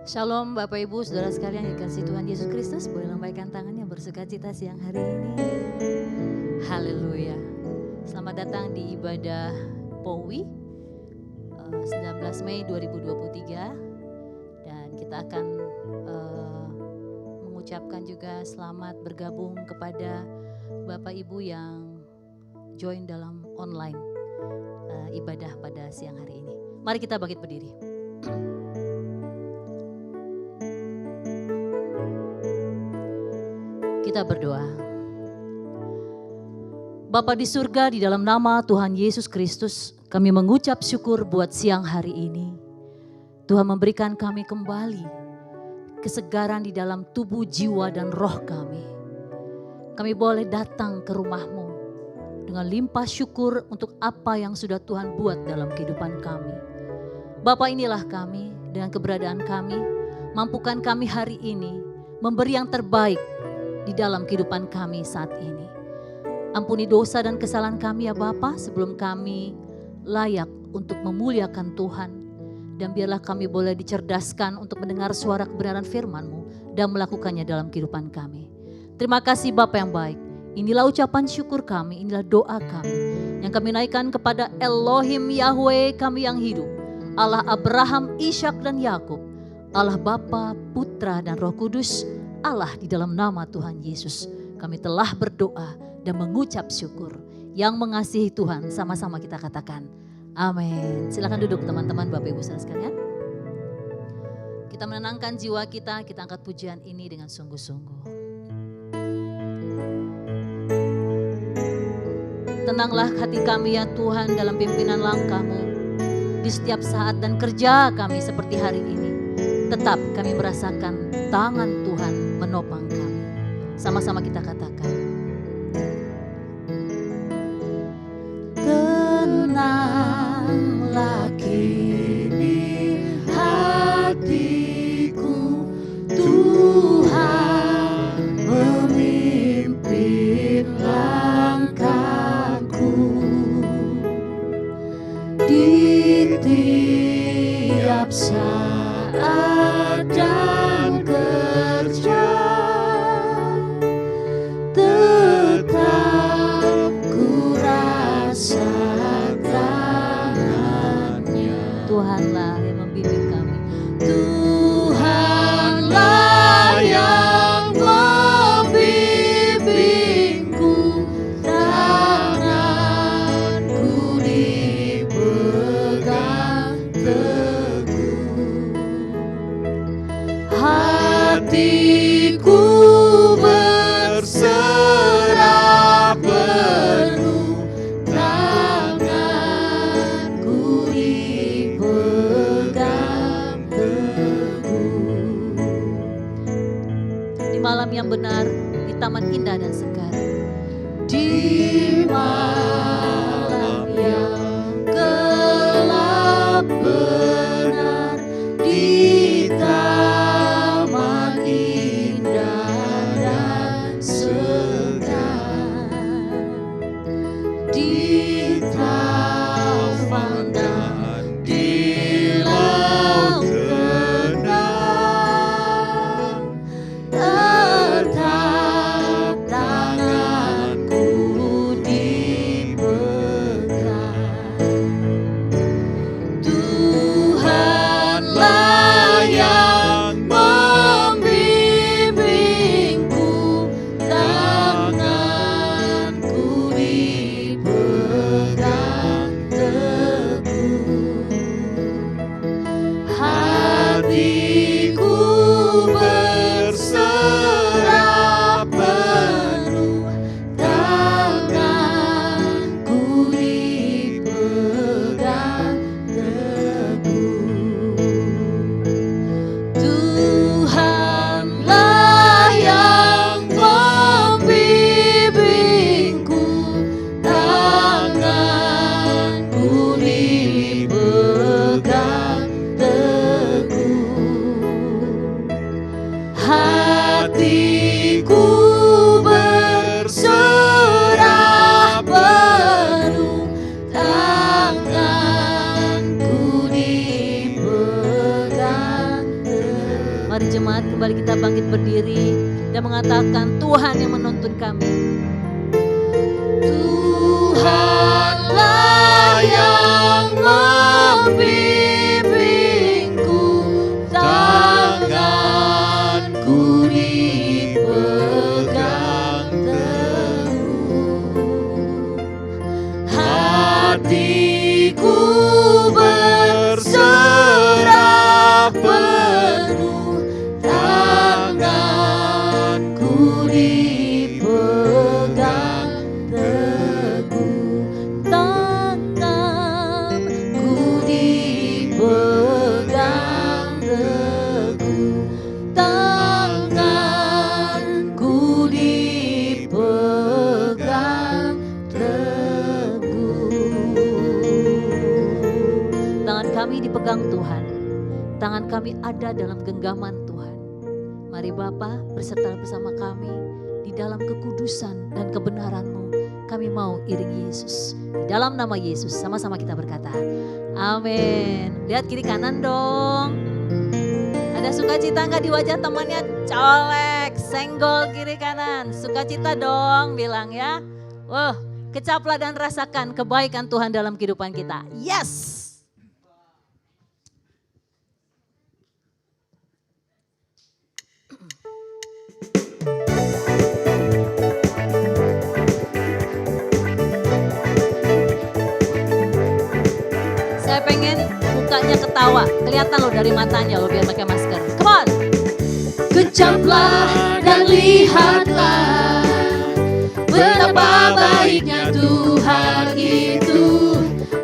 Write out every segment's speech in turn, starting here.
Shalom Bapak Ibu, Saudara sekalian yang dikasihi Tuhan Yesus Kristus. Boleh lambaikan tangan yang bersukacita siang hari ini. Haleluya. Selamat datang di ibadah POWI 19 Mei 2023. Dan kita akan mengucapkan juga selamat bergabung kepada Bapak Ibu yang join dalam online ibadah pada siang hari ini. Mari kita bangkit berdiri. Kita berdoa. Bapa di surga, di dalam nama Tuhan Yesus Kristus, kami mengucap syukur buat siang hari ini. Tuhan memberikan kami kembali kesegaran di dalam tubuh, jiwa, dan roh kami. Kami boleh datang ke rumah-Mu dengan limpah syukur untuk apa yang sudah Tuhan buat dalam kehidupan kami. Bapa, inilah kami dengan keberadaan kami. Mampukan kami hari ini memberi yang terbaik di dalam kehidupan kami saat ini. Ampuni dosa dan kesalahan kami ya Bapa, sebelum kami layak untuk memuliakan Tuhan. Dan biarlah kami boleh dicerdaskan untuk mendengar suara kebenaran firman-Mu dan melakukannya dalam kehidupan kami. Terima kasih Bapa yang baik. Inilah ucapan syukur kami, inilah doa kami yang kami naikkan kepada Elohim Yahweh kami yang hidup, Allah Abraham, Ishak dan Yakub, Allah Bapa, Putra dan Roh Kudus, Allah di dalam nama Tuhan Yesus. Kami telah berdoa dan mengucap syukur. Yang mengasihi Tuhan sama-sama kita katakan amin. Silakan duduk teman-teman, Bapak Ibu saudara sekalian. Kita menenangkan jiwa kita angkat pujian ini dengan sungguh-sungguh. Tenanglah hati kami ya Tuhan dalam pimpinan langkah-Mu. Di setiap saat dan kerja kami seperti hari ini, tetap kami merasakan tangan Tuhan menopang kami. Sama-sama kita katakan. Tenanglah kini hatiku, Tuhan memimpin langkahku. Di tiap saat dan kerja, tetap ku rasa tangannya. Tuhanlah yang membimbing kami. Tuhanlah yang membimbingku, tanganku dipegang teguh. Hatiku berserah penuh, tanganku dipegang teguh. Di malam yang benar, di taman indah dan segar, di malam yang gelap benar, di taman indah dan segar, di taufan dan di laut tenang, tetap tanganku dipegang. Mari jemaat kembali kita bangkit berdiri dan mengatakan Tuhan yang menuntun kami. Tuhanlah yang membimbingku, tanganku dipegang teguh, hatiku berserah penuh, tanganku dipegang teguh, tanganku dipegang teguh, tanganku dipegang teguh. Tangan kami dipegang Tuhan, tangan kami ada dalam genggaman Tuhan. Mari Bapa berserta bersama kami di dalam kekudusan dan kebenaran-Mu. Kami mau iringi Yesus. Di dalam nama Yesus sama-sama kita berkata, amin. Lihat kiri kanan dong. Ada sukacita nggak di wajah temannya? Colek, senggol kiri kanan. Sukacita dong bilang ya. Wah, kecaplah dan rasakan kebaikan Tuhan dalam kehidupan kita. Yes. Saya pengen mukanya ketawa, kelihatan loh dari matanya loh biar pakai masker. Come on. Kecaplah dan lihatlah betapa baiknya Tuhan itu.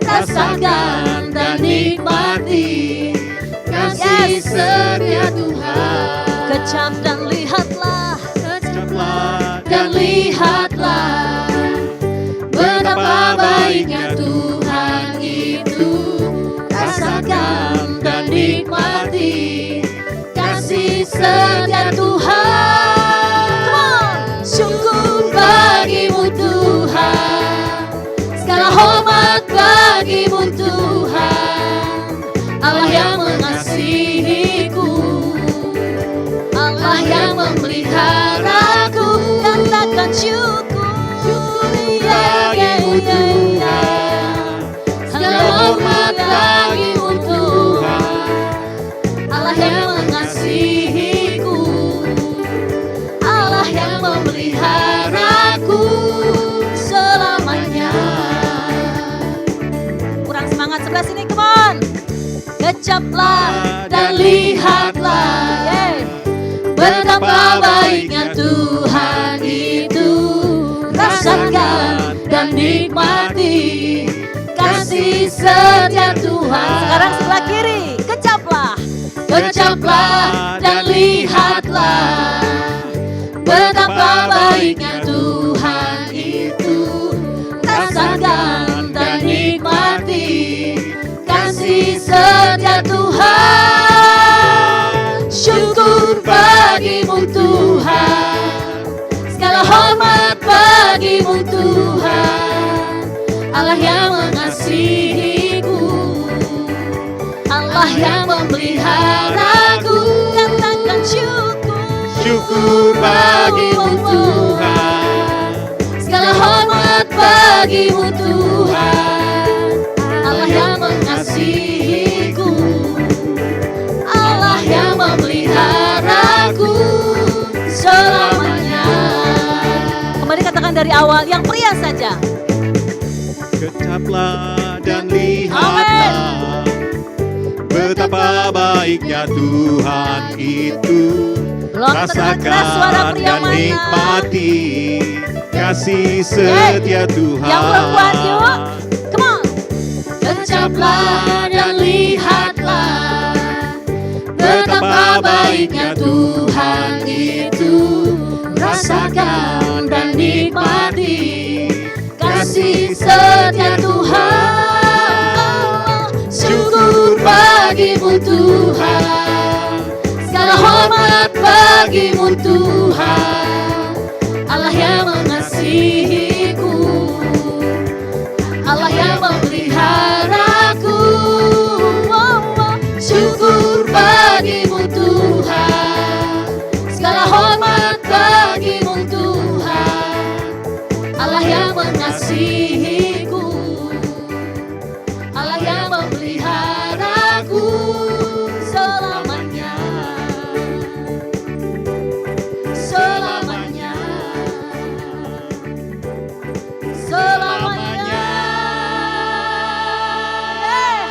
Rasakan dan nikmati kasih setia Tuhan. Kecap dan lihatlah, kecaplah dan lihatlah betapa baiknya Tuhan itu. Rasakan dan nikmati kasih setia Tuhan. Come on. Syukur bagimu Tuhan, segala hormat bagimu Tuhan. Allah yang mengasihiku, Allah yang memeliharaku. Katakan syukur, syukur bagimu Tuhan, segala hormat bagimu Tuhan. Allah yang mengasihiku, Allah yang memeliharaku selamanya. Kurang semangat sebelah sini, come on. Kecaplah dan lihatlah, betapa baiknya Tuhan itu. Rasakan dan nikmati kasih setia Tuhan. Sekarang sebelah kiri, kecaplah, kecaplah dan lihatlah betapa baiknya Tuhan itu. Rasakan dan nikmati kasih setia Tuhan. Syukur bagimu Tuhan, segala hormat bagimu Tuhan. Allah yang mengasihiku, Allah yang memeliharaku. Katakan syukur, syukur bagimu Tuhan, segala hormat bagimu Tuhan. Allah yang mengasihiku, Allah yang memeliharaku selamanya. Kembali katakan dari awal, yang pria saja. Kecaplah dan lihatlah betapa baiknya Tuhan itu. Rasakan dan nikmati kasih setia Tuhan. Yang perempuan yuk, come on. Kecaplah dan lihatlah betapa baiknya Tuhan itu. Rasakan dan nikmati kasih setia Tuhan. Syukur bagimu Tuhan, segala hormat bagimu Tuhan. Allah yang mengasihiku, Allah yang memeliharaku. Syukur bagimu Tuhan, mengasihiku, Allah yang memeliharaku selamanya, selamanya, selamanya.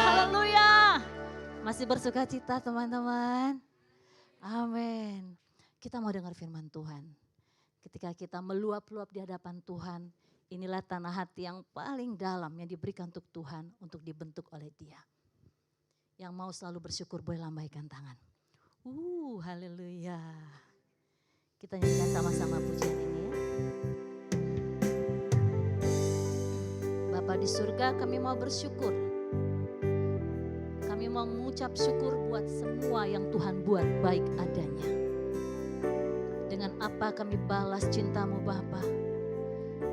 Haleluya. Masih bersuka cita teman-teman? Amin. Kita mau dengar firman Tuhan. Ketika kita meluap-luap di hadapan Tuhan, inilah tanah hati yang paling dalam yang diberikan untuk Tuhan untuk dibentuk oleh Dia. Yang mau selalu bersyukur boleh lambaikan tangan. Haleluya. Kita nyanyikan sama-sama pujian ini ya. Bapa di surga, kami mau bersyukur. Kami mau mengucap syukur buat semua yang Tuhan buat baik adanya. Dengan apa kami balas cinta-Mu Bapa,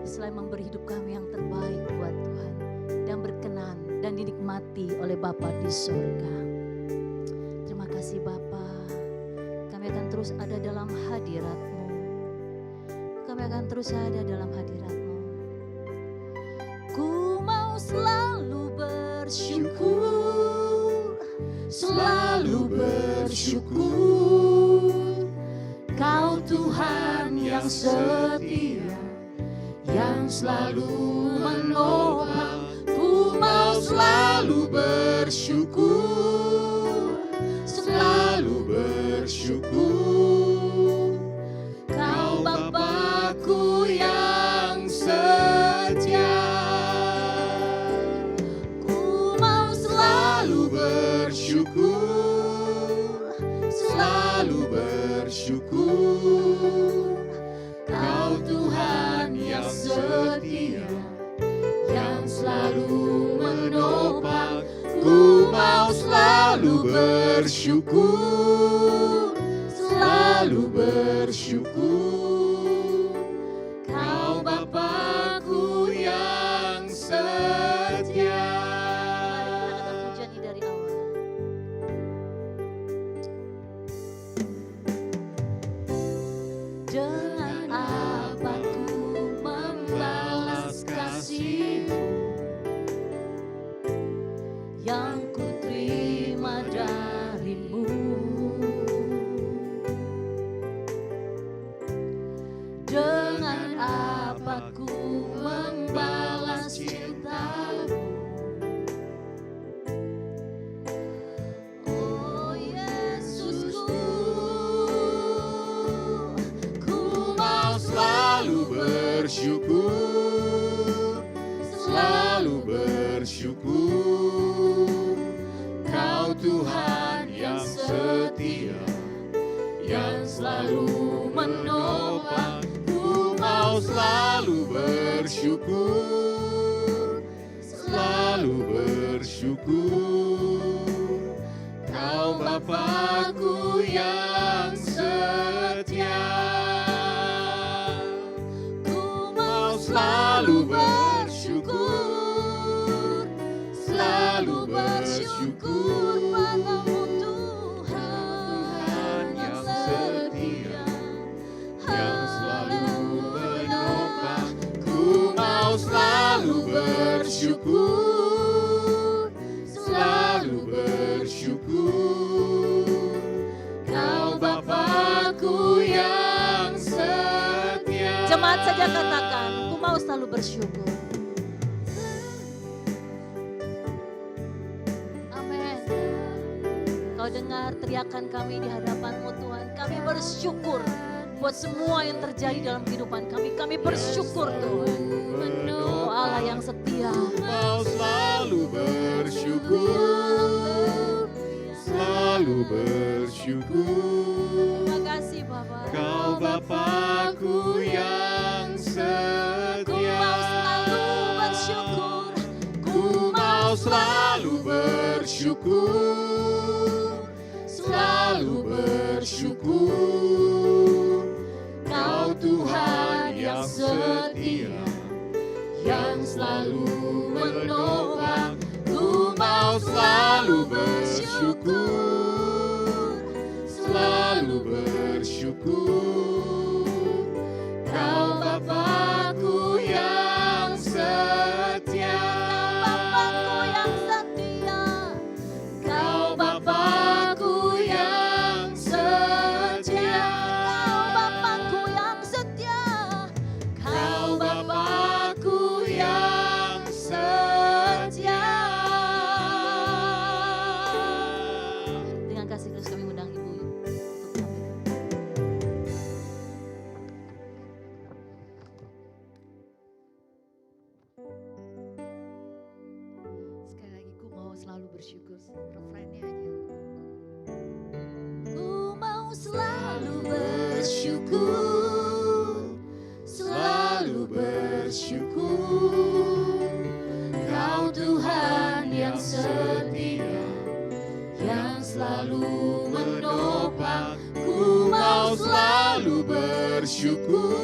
selain memberi hidup kami yang terbaik buat Tuhan dan berkenan dan dinikmati oleh Bapa di surga. Terima kasih Bapa, kami akan terus ada dalam hadirat-Mu. Kami akan terus ada dalam hadirat-Mu. Ku mau selalu bersyukur, selalu bersyukur. Kau Tuhan yang setia, yang selalu menopang. Ku mau selalu bersyukur, selalu bersyukur. Kau Bapa-Ku yang setia. Ku mau selalu bersyukur, selalu bersyukur. Kau Tuhan yang setia, yang selalu menopang. Ku mau selalu bersyukur, selalu bersyukur. Kau Bapa-Ku yang setia. Mari kita pujian ini dari awal. Dengan apa ku membalas kasih-Mu yang ku terima dari-Mu. Dengan apa ku membalas cinta-Mu. Oh Yesusku, ku mau selalu bersyukur, selalu bersyukur. Kau Tuhan yang setia, yang selalu menopang. Ku mau selalu bersyukur, selalu bersyukur. Kau Bapa-Ku yang setia. Ku mau selalu bersyukur, selalu bersyukur padamu Tuhan yang setia, yang selalu menopang. Ku mau selalu bersyukur, selalu bersyukur. Kau Bapa-Ku yang setia. Jemaat saja katakan, ku mau selalu bersyukur. Amin. Kau dengar teriakan kami di hadapan-Mu Tuhan. Kami bersyukur buat semua yang terjadi dalam kehidupan kami. Kami bersyukur Tuhan. Oh Allah yang setia. Mau selalu bersyukur, selalu bersyukur. Terima kasih Bapa. Kau Bapa-Ku yang setia. Ku mau selalu bersyukur, Selalu bersyukur. Kau Tuhan yang setia, yang selalu menopang. Ku mau selalu bersyukur, selalu bersyukur. Kau Bapa-Ku yang setia. bersyukur. Refrainnya aja. Ku mau selalu bersyukur, selalu bersyukur. Kau Tuhan yang setia, yang selalu menopang. Ku mau selalu bersyukur,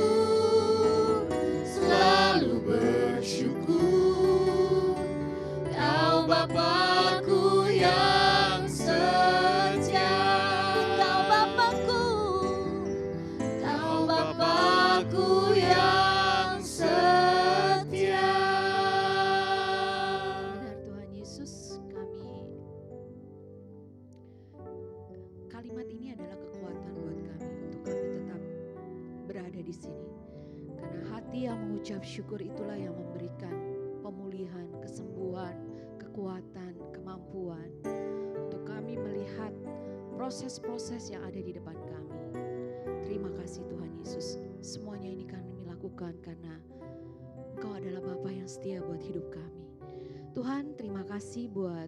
selalu bersyukur. Kau Bapakku yang setia, Kau Bapakku, Kau Bapakku yang setia. Benar Tuhan Yesus, kalimat ini adalah kekuatan buat kami untuk kami tetap berada di sini. Karena hati yang mengucap syukur itulah yang memberikan pemulihan, kesembuhan, kekuatan, kemampuan untuk kami melihat proses-proses yang ada di depan kami. Terima kasih Tuhan Yesus. Semuanya ini kami lakukan karena Engkau adalah Bapa yang setia buat hidup kami. Tuhan, terima kasih buat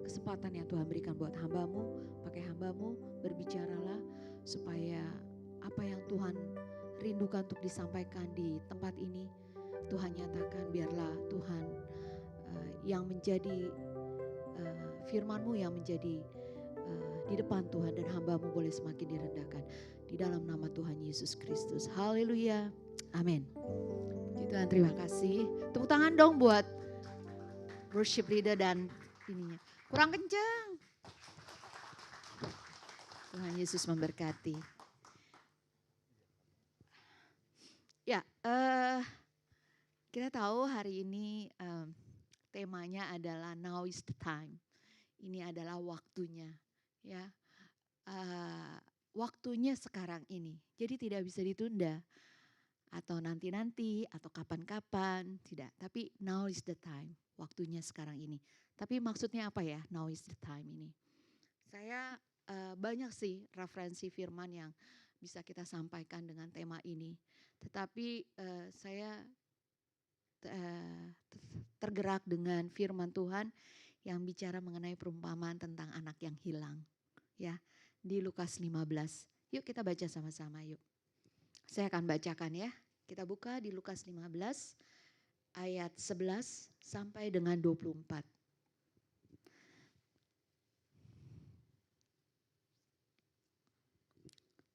kesempatan yang Tuhan berikan buat hamba-Mu. Pakai hamba-Mu, berbicaralah supaya apa yang Tuhan rindukan untuk disampaikan di tempat ini, Tuhan nyatakan. Biarlah Tuhan yang menjadi firman-Mu yang menjadi di depan Tuhan, dan hamba-Mu boleh semakin direndahkan. Di dalam nama Tuhan Yesus Kristus. Haleluya. Amin. Puji Tuhan, terima kasih. Tepuk tangan dong buat worship leader dan ininya. Kurang kencang. Tuhan Yesus memberkati. Ya, kita tahu hari ini temanya adalah now is the time. Ini adalah waktunya, ya. Waktunya sekarang ini. Jadi tidak bisa ditunda atau nanti-nanti atau kapan-kapan, tidak. Tapi now is the time. Waktunya sekarang ini. Tapi maksudnya apa ya now is the time ini? Saya banyak sih referensi firman yang bisa kita sampaikan dengan tema ini. Tetapi saya tergerak dengan firman Tuhan yang bicara mengenai perumpamaan tentang anak yang hilang. Ya, di Lukas 15. Yuk kita baca sama-sama yuk. Saya akan bacakan ya. Kita buka di Lukas 15 ayat 11 sampai dengan 24.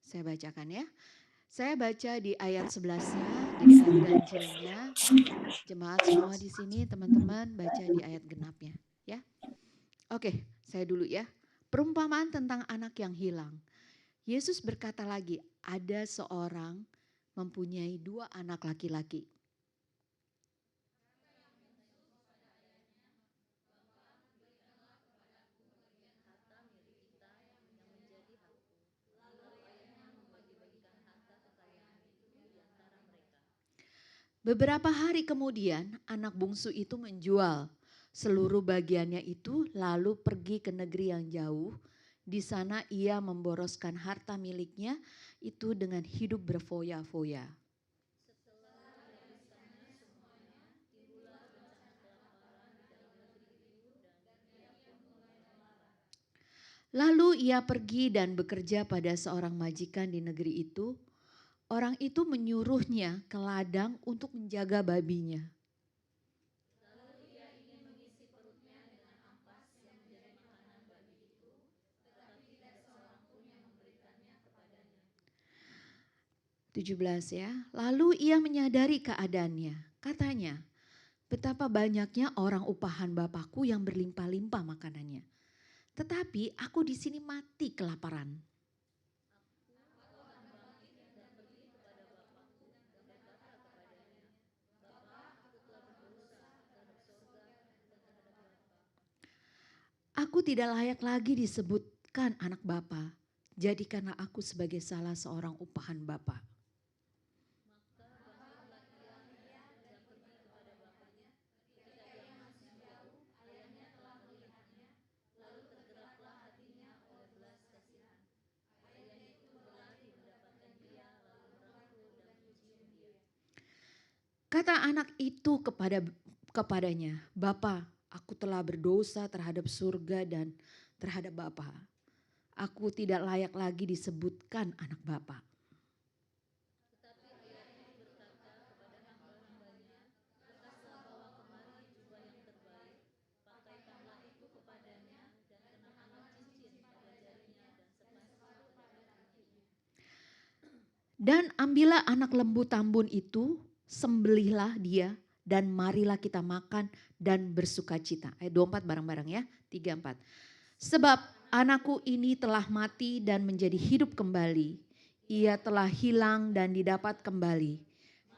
Saya bacakan ya. Saya baca di ayat 11-nya, di ayat ganjilnya. Jemaat semua di sini, teman-teman baca di ayat genapnya, ya. Oke, saya dulu ya. Perumpamaan tentang anak yang hilang. Yesus berkata lagi, ada seorang mempunyai 2 anak laki-laki. Beberapa hari kemudian anak bungsu itu menjual seluruh bagiannya itu lalu pergi ke negeri yang jauh. Di sana ia memboroskan harta miliknya itu dengan hidup berfoya-foya. Lalu ia pergi dan bekerja pada seorang majikan di negeri itu. Orang itu menyuruhnya ke ladang untuk menjaga babinya. Lalu ia ingin mengisi perutnya dengan ampas yang menjadi makanan babi itu, tetapi tidak seorang pun yang memberikannya kepadanya. 17 ya. Lalu ia menyadari keadaannya. Katanya, betapa banyaknya orang upahan Bapakku yang berlimpah-limpah makanannya. Tetapi aku di sini mati kelaparan. Aku tidak layak lagi disebutkan anak Bapa. Jadikanlah aku sebagai salah seorang upahan Bapa. Kata anak itu kepadanya, Bapa, aku telah berdosa terhadap surga dan terhadap Bapa. Aku tidak layak lagi disebutkan anak Bapa. Dan ambillah anak lembu tambun itu, sembelihlah dia, dan marilah kita makan dan bersukacita. Ayat 24 bareng-bareng ya, 3, 4. Sebab anakku ini telah mati dan menjadi hidup kembali. Ia telah hilang dan didapat kembali.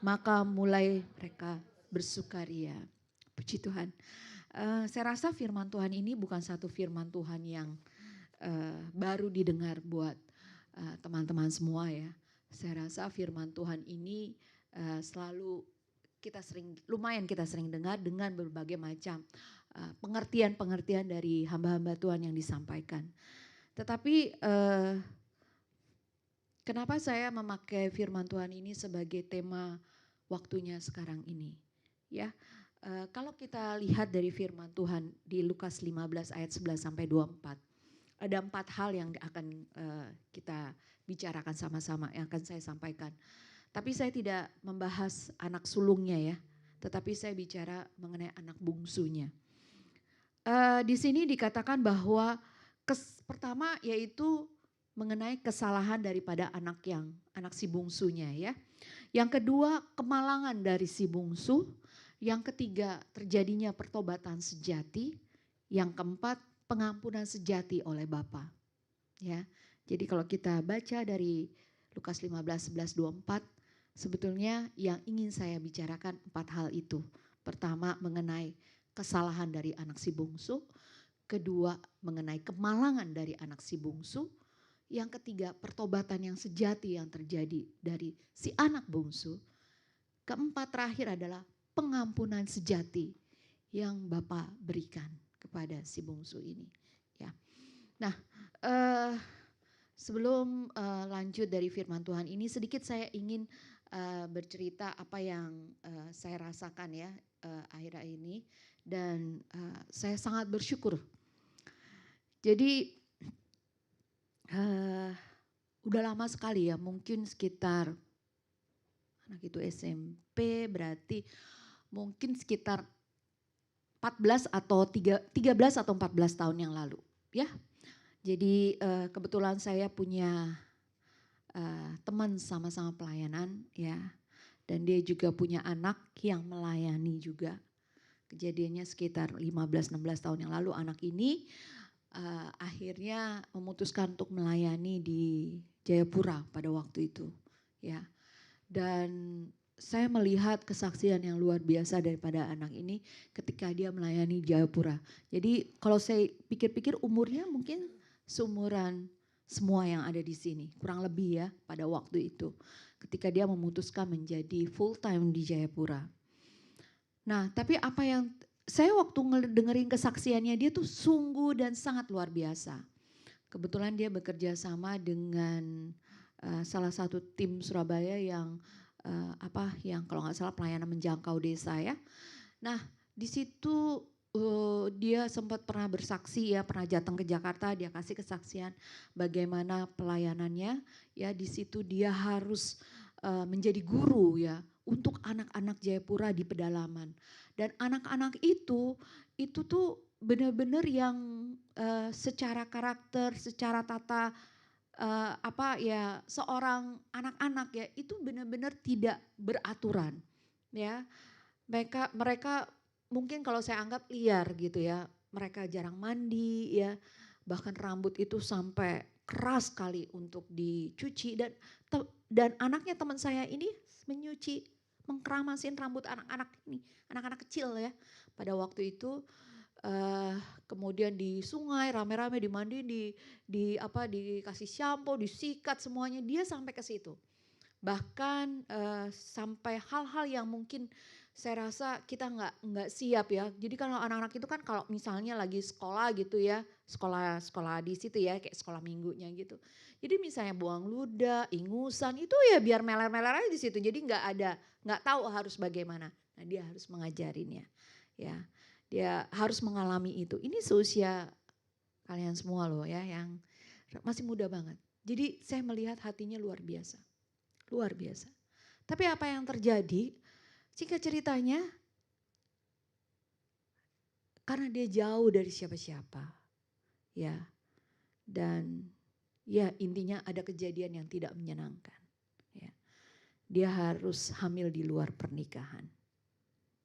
Maka mulai mereka bersukaria. Puji Tuhan. Saya rasa firman Tuhan ini bukan satu firman Tuhan yang baru didengar buat teman-teman semua ya. Saya rasa firman Tuhan ini selalu lumayan kita sering dengar dengan berbagai macam pengertian-pengertian dari hamba-hamba Tuhan yang disampaikan. Tetapi kenapa saya memakai firman Tuhan ini sebagai tema waktunya sekarang ini? Ya, kalau kita lihat dari firman Tuhan di Lukas 15 ayat 11 sampai 24. Ada 4 hal yang akan kita bicarakan sama-sama, yang akan saya sampaikan. Tapi saya tidak membahas anak sulungnya ya, tetapi saya bicara mengenai anak bungsunya. Di sini dikatakan bahwa pertama yaitu mengenai kesalahan daripada anak si bungsunya ya. Yang kedua kemalangan dari si bungsu. Yang ketiga terjadinya pertobatan sejati. Yang keempat pengampunan sejati oleh Bapa. Ya. Jadi kalau kita baca dari Lukas 15, 11, 24, sebetulnya yang ingin saya bicarakan 4 hal itu. Pertama mengenai kesalahan dari anak si bungsu. Kedua mengenai kemalangan dari anak si bungsu. Yang ketiga pertobatan yang sejati yang terjadi dari si anak bungsu. Keempat terakhir adalah pengampunan sejati yang Bapa berikan kepada si bungsu ini. Ya. Nah, sebelum lanjut dari firman Tuhan ini, sedikit saya ingin bercerita apa yang saya rasakan ya akhir-akhir ini, dan saya sangat bersyukur. Jadi udah lama sekali ya, mungkin sekitar anak itu SMP, berarti mungkin sekitar 14 atau 13 atau 14 tahun yang lalu ya. Jadi kebetulan saya punya teman sama-sama pelayanan ya, dan dia juga punya anak yang melayani juga. Kejadiannya sekitar 15-16 tahun yang lalu anak ini akhirnya memutuskan untuk melayani di Jayapura pada waktu itu ya. Dan saya melihat kesaksian yang luar biasa daripada anak ini ketika dia melayani Jayapura. Jadi kalau saya pikir-pikir umurnya mungkin seumuran semua yang ada di sini, kurang lebih ya pada waktu itu. Ketika dia memutuskan menjadi full time di Jayapura. Nah tapi apa yang saya waktu dengerin kesaksiannya dia tuh sungguh dan sangat luar biasa. Kebetulan dia bekerja sama dengan salah satu tim Surabaya yang yang kalau nggak salah pelayanan menjangkau desa ya. Nah di situ dia sempat pernah bersaksi ya, pernah datang ke Jakarta, dia kasih kesaksian bagaimana pelayanannya ya. Di situ dia harus menjadi guru ya untuk anak-anak Jayapura di pedalaman. Dan anak-anak itu tuh benar-benar yang secara karakter, secara tata seorang anak-anak ya itu benar-benar tidak beraturan ya. Mereka mungkin kalau saya anggap liar gitu ya. Mereka jarang mandi ya. Bahkan rambut itu sampai keras sekali untuk dicuci, dan anaknya teman saya ini mengkeramasin rambut anak-anak ini, anak-anak kecil ya. Pada waktu itu kemudian di sungai rame-rame dimandiin, dikasih shampoo, disikat semuanya, dia sampai ke situ. Bahkan sampai hal-hal yang mungkin saya rasa kita nggak siap ya. Jadi kalau anak-anak itu kan kalau misalnya lagi sekolah gitu ya, sekolah di situ ya, kayak sekolah minggunya gitu. Jadi misalnya buang ludah, ingusan itu ya biar meler-meler aja di situ. Jadi nggak tahu harus bagaimana. Nah dia harus mengajarinya ya. Dia harus mengalami itu. Ini seusia kalian semua loh ya, yang masih muda banget. Jadi saya melihat hatinya luar biasa. Luar biasa. Tapi apa yang terjadi? Singkat ceritanya, karena dia jauh dari siapa-siapa. Ya. Dan ya intinya ada kejadian yang tidak menyenangkan. Ya. Dia harus hamil di luar pernikahan.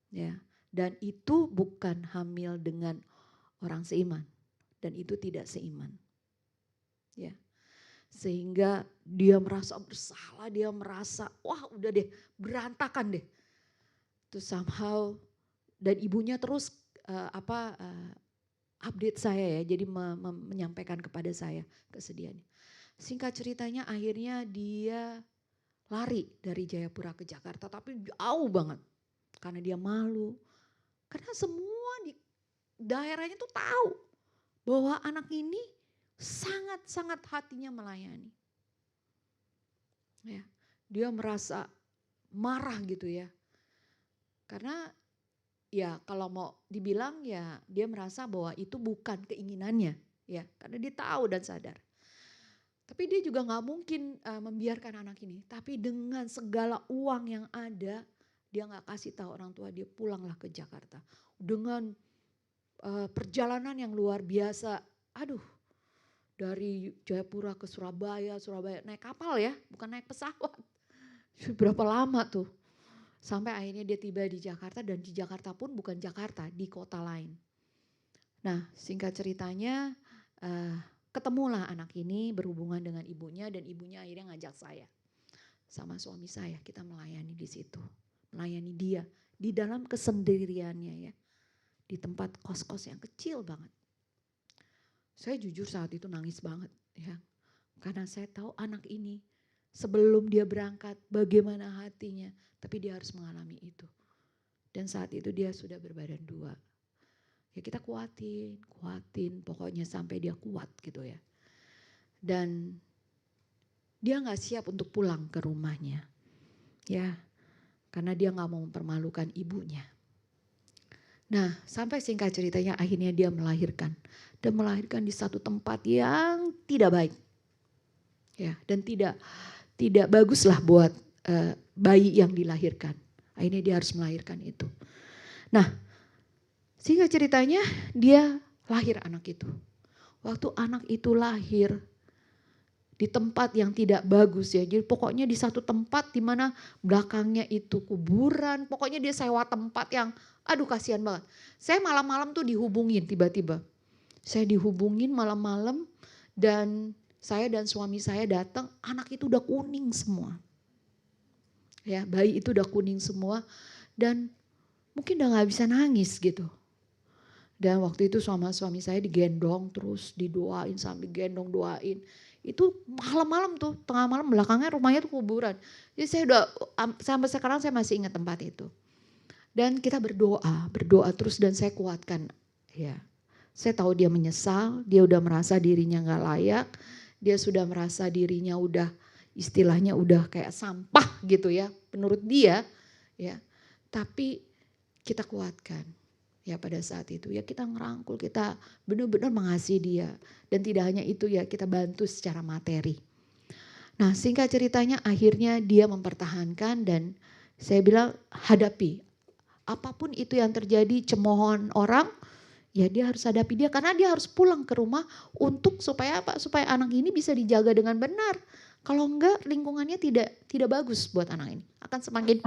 Ya. Dan itu bukan hamil dengan orang seiman. Dan itu tidak seiman. Ya. Sehingga dia merasa bersalah, dia merasa wah udah deh berantakan deh. Terus somehow dan ibunya terus update saya ya, jadi menyampaikan kepada saya kesedihannya. Singkat ceritanya akhirnya dia lari dari Jayapura ke Jakarta, tapi jauh banget karena dia malu. Karena semua di daerahnya tuh tahu bahwa anak ini sangat-sangat hatinya melayani. Ya, dia merasa marah gitu ya. Karena ya kalau mau dibilang ya dia merasa bahwa itu bukan keinginannya ya, karena dia tahu dan sadar. Tapi dia juga nggak mungkin membiarkan anak ini. Tapi dengan segala uang yang ada, dia nggak kasih tahu orang tua, dia pulanglah ke Jakarta dengan perjalanan yang luar biasa. Aduh, dari Jayapura ke Surabaya, Surabaya naik kapal ya, bukan naik pesawat. Berapa lama tuh? Sampai akhirnya dia tiba di Jakarta, dan di Jakarta pun bukan Jakarta, di kota lain. Nah, singkat ceritanya ketemulah anak ini berhubungan dengan ibunya, dan ibunya akhirnya ngajak saya sama suami saya, kita melayani di situ. Melayani dia di dalam kesendiriannya ya. Di tempat kos-kos yang kecil banget. Saya jujur saat itu nangis banget ya. Karena saya tahu anak ini sebelum dia berangkat bagaimana hatinya. Tapi dia harus mengalami itu. Dan saat itu dia sudah berbadan 2. Ya kita kuatin pokoknya sampai dia kuat gitu ya. Dan dia gak siap untuk pulang ke rumahnya. Ya, karena dia gak mau mempermalukan ibunya. Nah, sampai singkat ceritanya akhirnya dia melahirkan. Dan melahirkan di satu tempat yang tidak baik. Ya, dan tidak baguslah buat bayi yang dilahirkan. Akhirnya dia harus melahirkan itu. Nah, singkat ceritanya dia lahir anak itu. Waktu anak itu lahir di tempat yang tidak bagus ya. Jadi pokoknya di satu tempat di mana belakangnya itu kuburan. Pokoknya dia sewa tempat yang aduh kasihan banget. Saya malam-malam tuh dihubungin tiba-tiba. Saya dihubungin malam-malam dan saya dan suami saya datang, anak itu udah kuning semua. Ya, bayi itu udah kuning semua dan mungkin udah gak bisa nangis gitu. Dan waktu itu suami saya digendong terus didoain sambil gendong doain. Itu malam-malam tuh, tengah malam belakangnya rumahnya tuh kuburan. Jadi saya udah, sampai sekarang saya masih ingat tempat itu. Dan kita berdoa terus dan saya kuatkan. Ya, saya tahu dia menyesal, dia udah merasa dirinya gak layak. Dia sudah merasa dirinya udah istilahnya udah kayak sampah gitu ya, menurut dia. Ya, tapi kita kuatkan. Ya pada saat itu ya kita ngerangkul, kita benar-benar mengasihi dia. Dan tidak hanya itu ya, kita bantu secara materi. Nah singkat ceritanya akhirnya dia mempertahankan dan saya bilang hadapi. Apapun itu yang terjadi cemoohan orang, ya dia harus hadapi dia. Karena dia harus pulang ke rumah untuk supaya apa? Supaya anak ini bisa dijaga dengan benar. Kalau enggak lingkungannya tidak bagus buat anak ini. Akan semakin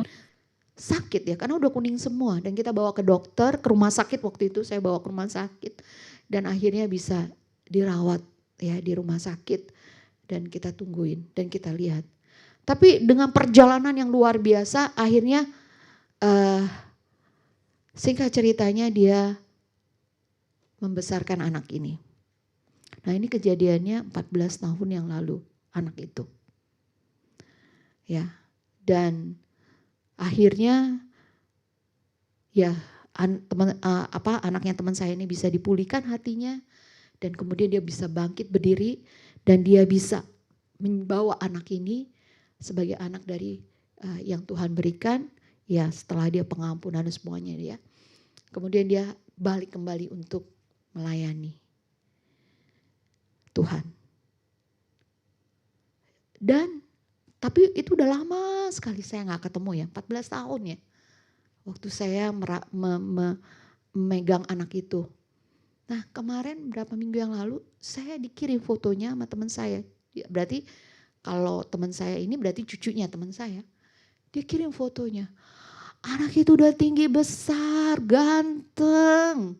sakit ya, karena udah kuning semua. Dan kita bawa ke dokter, ke rumah sakit waktu itu saya bawa ke rumah sakit. Dan akhirnya bisa dirawat ya di rumah sakit. Dan kita tungguin dan kita lihat. Tapi dengan perjalanan yang luar biasa akhirnya singkat ceritanya dia membesarkan anak ini. Nah ini kejadiannya 14 tahun yang lalu anak itu. Ya, dan akhirnya ya anaknya teman saya ini bisa dipulihkan hatinya dan kemudian dia bisa bangkit berdiri dan dia bisa membawa anak ini sebagai anak dari yang Tuhan berikan ya setelah dia pengampunan semuanya ya. Kemudian dia balik kembali untuk melayani Tuhan. Dan tapi itu udah lama sekali saya nggak ketemu ya, 14 tahun ya. Waktu saya memegang anak itu. Nah kemarin berapa minggu yang lalu saya dikirim fotonya sama teman saya. Berarti kalau teman saya ini berarti cucunya teman saya. Dia kirim fotonya. Anak itu udah tinggi besar, ganteng.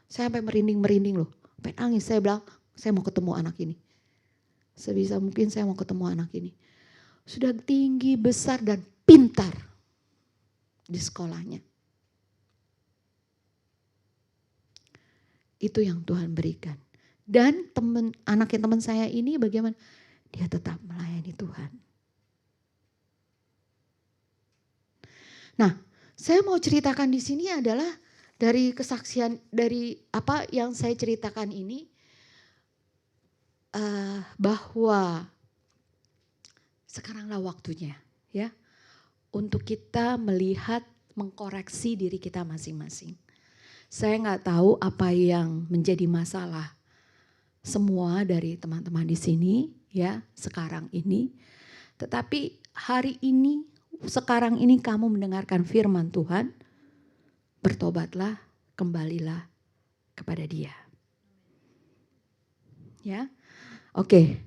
Saya sampai merinding loh. Sampai nangis, saya bilang saya mau ketemu anak ini. Sebisa mungkin saya mau ketemu anak ini. Sudah tinggi, besar dan pintar di sekolahnya. Itu yang Tuhan berikan. Dan anaknya teman saya ini bagaimana? Dia tetap melayani Tuhan. Nah, saya mau ceritakan di sini adalah dari kesaksian dari apa yang saya ceritakan ini bahwa sekaranglah waktunya ya untuk kita melihat mengkoreksi diri kita masing-masing. Saya nggak tahu apa yang menjadi masalah semua dari teman-teman di sini ya sekarang ini. Tetapi hari ini, sekarang ini kamu mendengarkan firman Tuhan, bertobatlah, kembalilah kepada Dia. Ya, oke.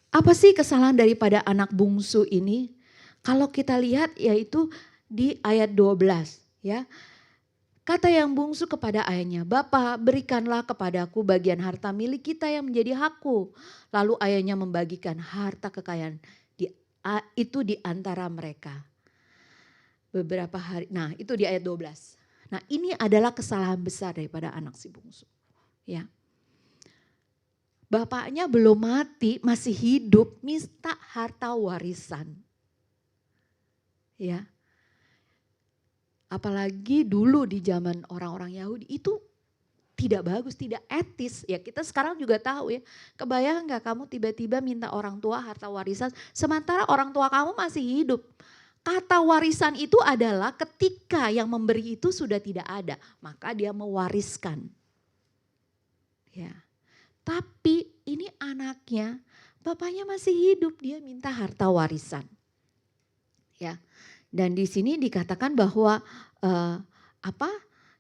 Apa sih kesalahan daripada anak bungsu ini? Kalau kita lihat yaitu di ayat 12 ya. Kata yang bungsu kepada ayahnya, "Bapa, berikanlah kepadaku bagian harta milik kita yang menjadi hakku." Lalu ayahnya membagikan harta kekayaan itu di antara mereka. Beberapa hari, nah itu di ayat 12. Nah ini adalah kesalahan besar daripada anak si bungsu. Ya. Bapaknya belum mati, masih hidup, minta harta warisan. Ya. Apalagi dulu di zaman orang-orang Yahudi itu tidak bagus, tidak etis. Ya kita sekarang juga tahu ya. Kebayang gak kamu tiba-tiba minta orang tua harta warisan sementara orang tua kamu masih hidup. Kata warisan itu adalah ketika yang memberi itu sudah tidak ada. Maka dia mewariskan. Ya. Tapi ini anaknya, bapaknya masih hidup, dia minta harta warisan. Ya. Dan di sini dikatakan bahwa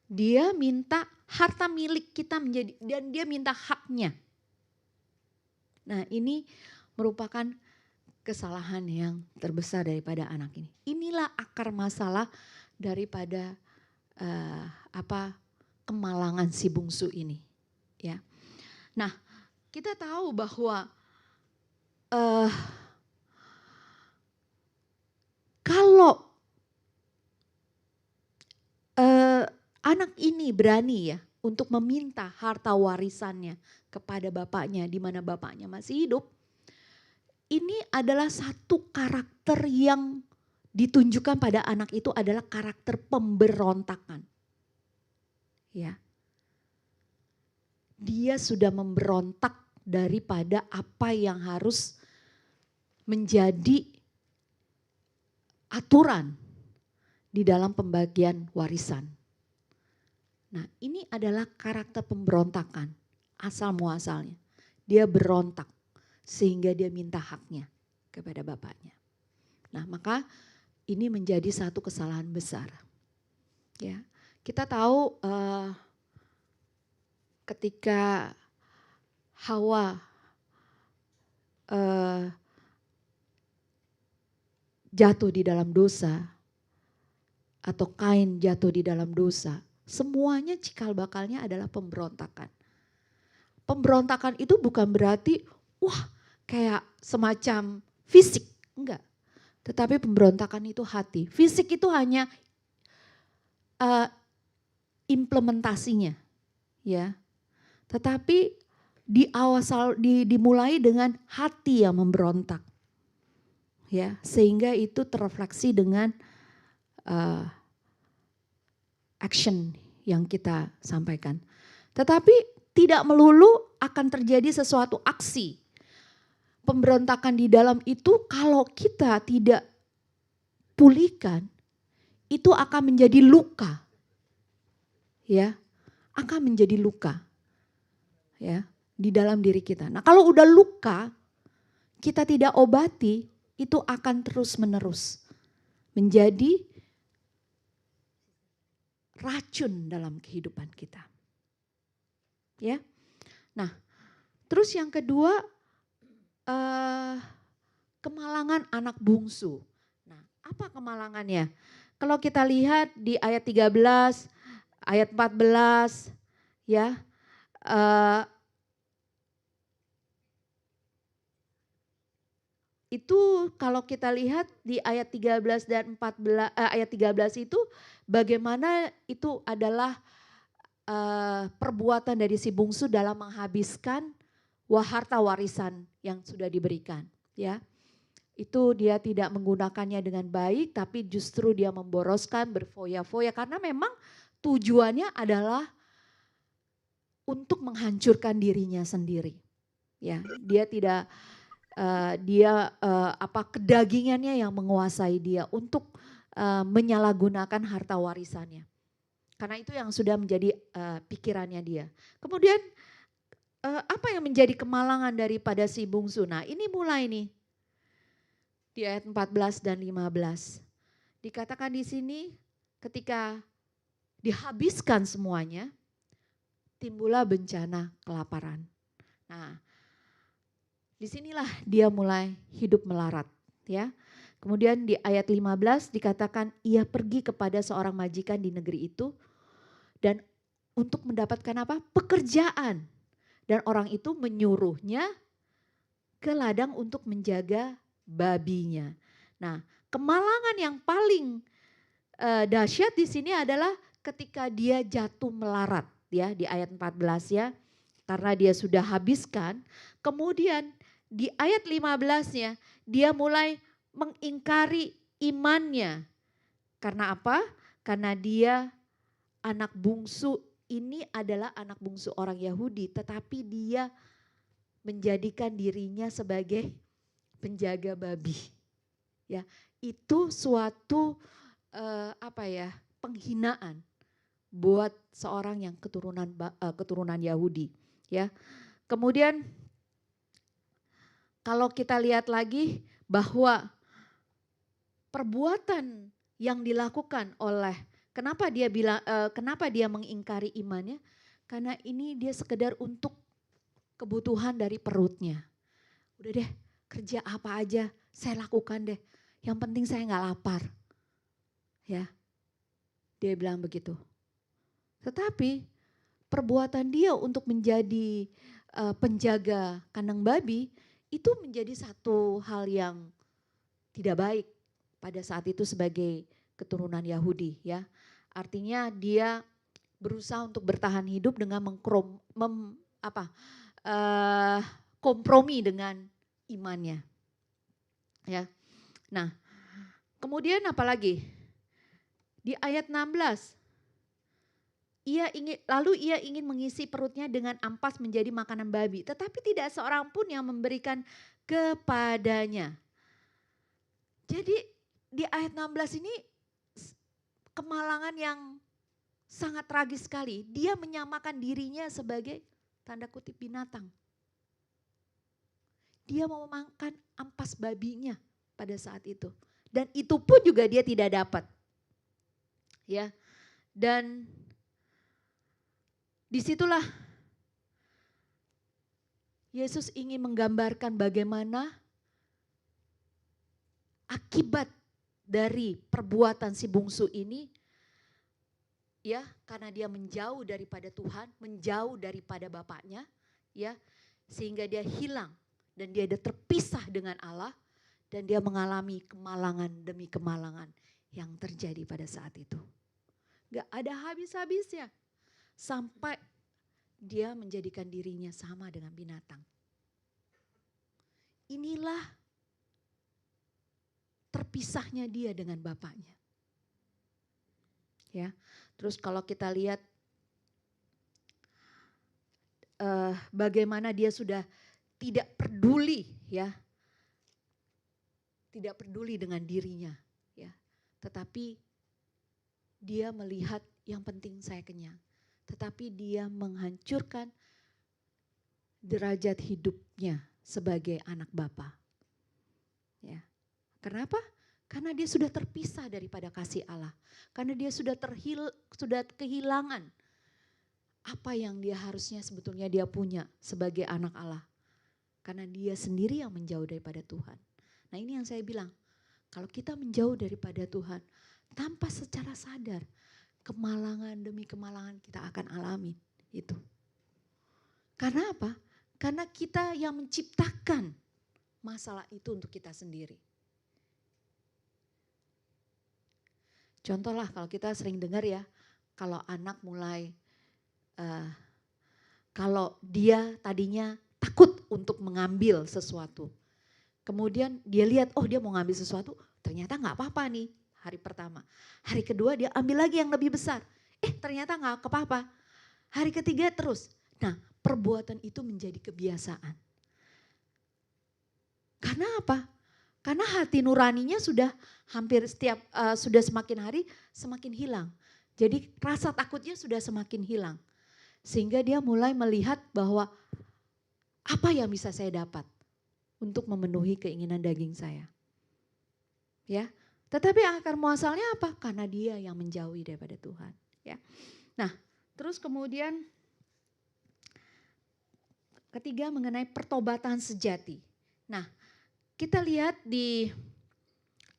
dia minta harta milik kita menjadi, dan dia minta haknya. Nah ini merupakan kesalahan yang terbesar daripada anak ini. Inilah akar masalah daripada kemalangan si bungsu ini. Ya. Nah kita tahu bahwa kalau anak ini berani ya untuk meminta harta warisannya kepada bapaknya di mana bapaknya masih hidup. Ini adalah satu karakter yang ditunjukkan pada anak itu adalah karakter pemberontakan. Ya. Dia sudah memberontak daripada apa yang harus menjadi aturan di dalam pembagian warisan. Nah ini adalah karakter pemberontakan asal muasalnya. Dia berontak sehingga dia minta haknya kepada bapaknya. Nah maka ini menjadi satu kesalahan besar. Ya, kita tahu ketika Hawa jatuh di dalam dosa atau Kain jatuh di dalam dosa, semuanya cikal bakalnya adalah pemberontakan. Pemberontakan itu bukan berarti wah kayak semacam fisik, enggak. Tetapi pemberontakan itu hati. Fisik itu hanya implementasinya, ya. Tetapi dimulai dengan hati yang memberontak, ya. Sehingga itu terrefleksi dengan action yang kita sampaikan. Tetapi tidak melulu akan terjadi sesuatu aksi. Pemberontakan di dalam itu kalau kita tidak pulihkan, itu akan menjadi luka. Ya, akan menjadi luka. Ya, di dalam diri kita. Nah, kalau udah luka, kita tidak obati, itu akan terus-menerus menjadi racun dalam kehidupan kita. Ya. Nah, terus yang kedua, kemalangan anak bungsu. Nah, apa kemalangannya? Kalau kita lihat di ayat 13, ayat 14, ya, itu kalau kita lihat di ayat 13 dan 14, ayat 13 itu bagaimana itu adalah perbuatan dari si bungsu dalam menghabiskan harta warisan yang sudah diberikan, ya. Itu dia tidak menggunakannya dengan baik, tapi justru dia memboroskan, berfoya-foya, karena memang tujuannya adalah untuk menghancurkan dirinya sendiri. Ya, dia tidak kedagingannya yang menguasai dia untuk menyalahgunakan harta warisannya. Karena itu yang sudah menjadi pikirannya dia. Kemudian apa yang menjadi kemalangan daripada si bungsu? Nah, ini mulai nih di ayat 14 dan 15. Dikatakan di sini ketika dihabiskan semuanya, timbullah bencana kelaparan. Nah, disinilah dia mulai hidup melarat, ya. Kemudian di ayat 15 dikatakan ia pergi kepada seorang majikan di negeri itu dan untuk mendapatkan apa? Pekerjaan. Dan orang itu menyuruhnya ke ladang untuk menjaga babinya. Nah, kemalangan yang paling dahsyat di sini adalah ketika dia jatuh melarat, ya, di ayat 14, ya. Karena dia sudah habiskan, kemudian di ayat 15-nya dia mulai mengingkari imannya. Karena apa? Karena dia anak bungsu, ini adalah anak bungsu orang Yahudi, tetapi dia menjadikan dirinya sebagai penjaga babi. Ya, itu suatu penghinaan buat seorang yang keturunan Yahudi, ya. Kemudian kalau kita lihat lagi bahwa perbuatan yang dilakukan oleh kenapa dia mengingkari imannya? Karena ini dia sekedar untuk kebutuhan dari perutnya. Udah deh, kerja apa aja saya lakukan deh. Yang penting saya nggak lapar. Ya, dia bilang begitu. Tetapi perbuatan dia untuk menjadi penjaga kandang babi itu menjadi satu hal yang tidak baik pada saat itu sebagai keturunan Yahudi, ya. Artinya dia berusaha untuk bertahan hidup dengan kompromi dengan imannya, ya. Nah, kemudian apa lagi? Di ayat 16, ia ingin mengisi perutnya dengan ampas menjadi makanan babi, tetapi tidak seorang pun yang memberikan kepadanya. Jadi di ayat 16 ini kemalangan yang sangat tragis sekali. Dia menyamakan dirinya sebagai tanda kutip binatang. Dia mau makan ampas babinya pada saat itu. Dan itu pun juga dia tidak dapat. Ya. Dan disitulah Yesus ingin menggambarkan bagaimana akibat dari perbuatan si bungsu ini, ya, karena dia menjauh daripada Tuhan, menjauh daripada Bapaknya, ya, sehingga dia hilang dan dia terpisah dengan Allah dan dia mengalami kemalangan demi kemalangan yang terjadi pada saat itu. Gak ada habis-habisnya sampai dia menjadikan dirinya sama dengan binatang. Inilah terpisahnya dia dengan Bapaknya. Ya, terus kalau kita lihat bagaimana dia sudah tidak peduli, ya, tidak peduli dengan dirinya, ya, tetapi dia melihat yang penting saya kenyang. tetapi dia menghancurkan derajat hidupnya sebagai anak Bapa. Ya. Kenapa? Karena dia sudah terpisah daripada kasih Allah. Karena dia sudah kehilangan apa yang dia harusnya sebetulnya dia punya sebagai anak Allah. Karena dia sendiri yang menjauh daripada Tuhan. Nah ini yang saya bilang, kalau kita menjauh daripada Tuhan, tanpa secara sadar, kemalangan demi kemalangan kita akan alami itu. Karena apa? Karena kita yang menciptakan masalah itu untuk kita sendiri. Contohlah kalau kita sering dengar ya, kalau anak mulai, kalau dia tadinya takut untuk mengambil sesuatu. Kemudian dia lihat, oh dia mau ngambil sesuatu, ternyata gak apa-apa nih hari pertama. Hari kedua dia ambil lagi yang lebih besar, ternyata gak apa-apa. Hari ketiga terus. Nah perbuatan itu menjadi kebiasaan. Karena apa? Karena hati nuraninya sudah hampir sudah semakin hari semakin hilang. Jadi rasa takutnya sudah semakin hilang. Sehingga dia mulai melihat bahwa apa yang bisa saya dapat untuk memenuhi keinginan daging saya. Ya, tetapi akar muasalnya apa? Karena dia yang menjauhi daripada Tuhan. Ya, nah terus kemudian ketiga mengenai pertobatan sejati. Nah kita lihat di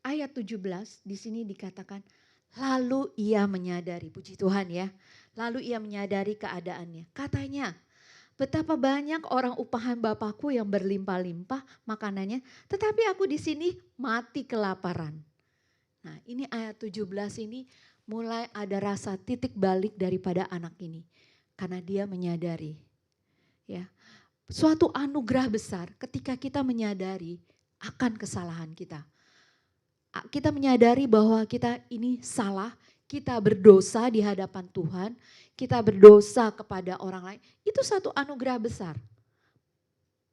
ayat 17 di sini dikatakan lalu ia menyadari, puji Tuhan ya. Lalu ia menyadari keadaannya. Katanya, betapa banyak orang upahan Bapakku yang berlimpah-limpah makanannya, tetapi aku di sini mati kelaparan. Nah, ini ayat 17 ini mulai ada rasa titik balik daripada anak ini. Karena dia menyadari ya. Suatu anugerah besar ketika kita menyadari akan kesalahan kita. Kita menyadari bahwa kita ini salah, kita berdosa di hadapan Tuhan, kita berdosa kepada orang lain, itu satu anugerah besar.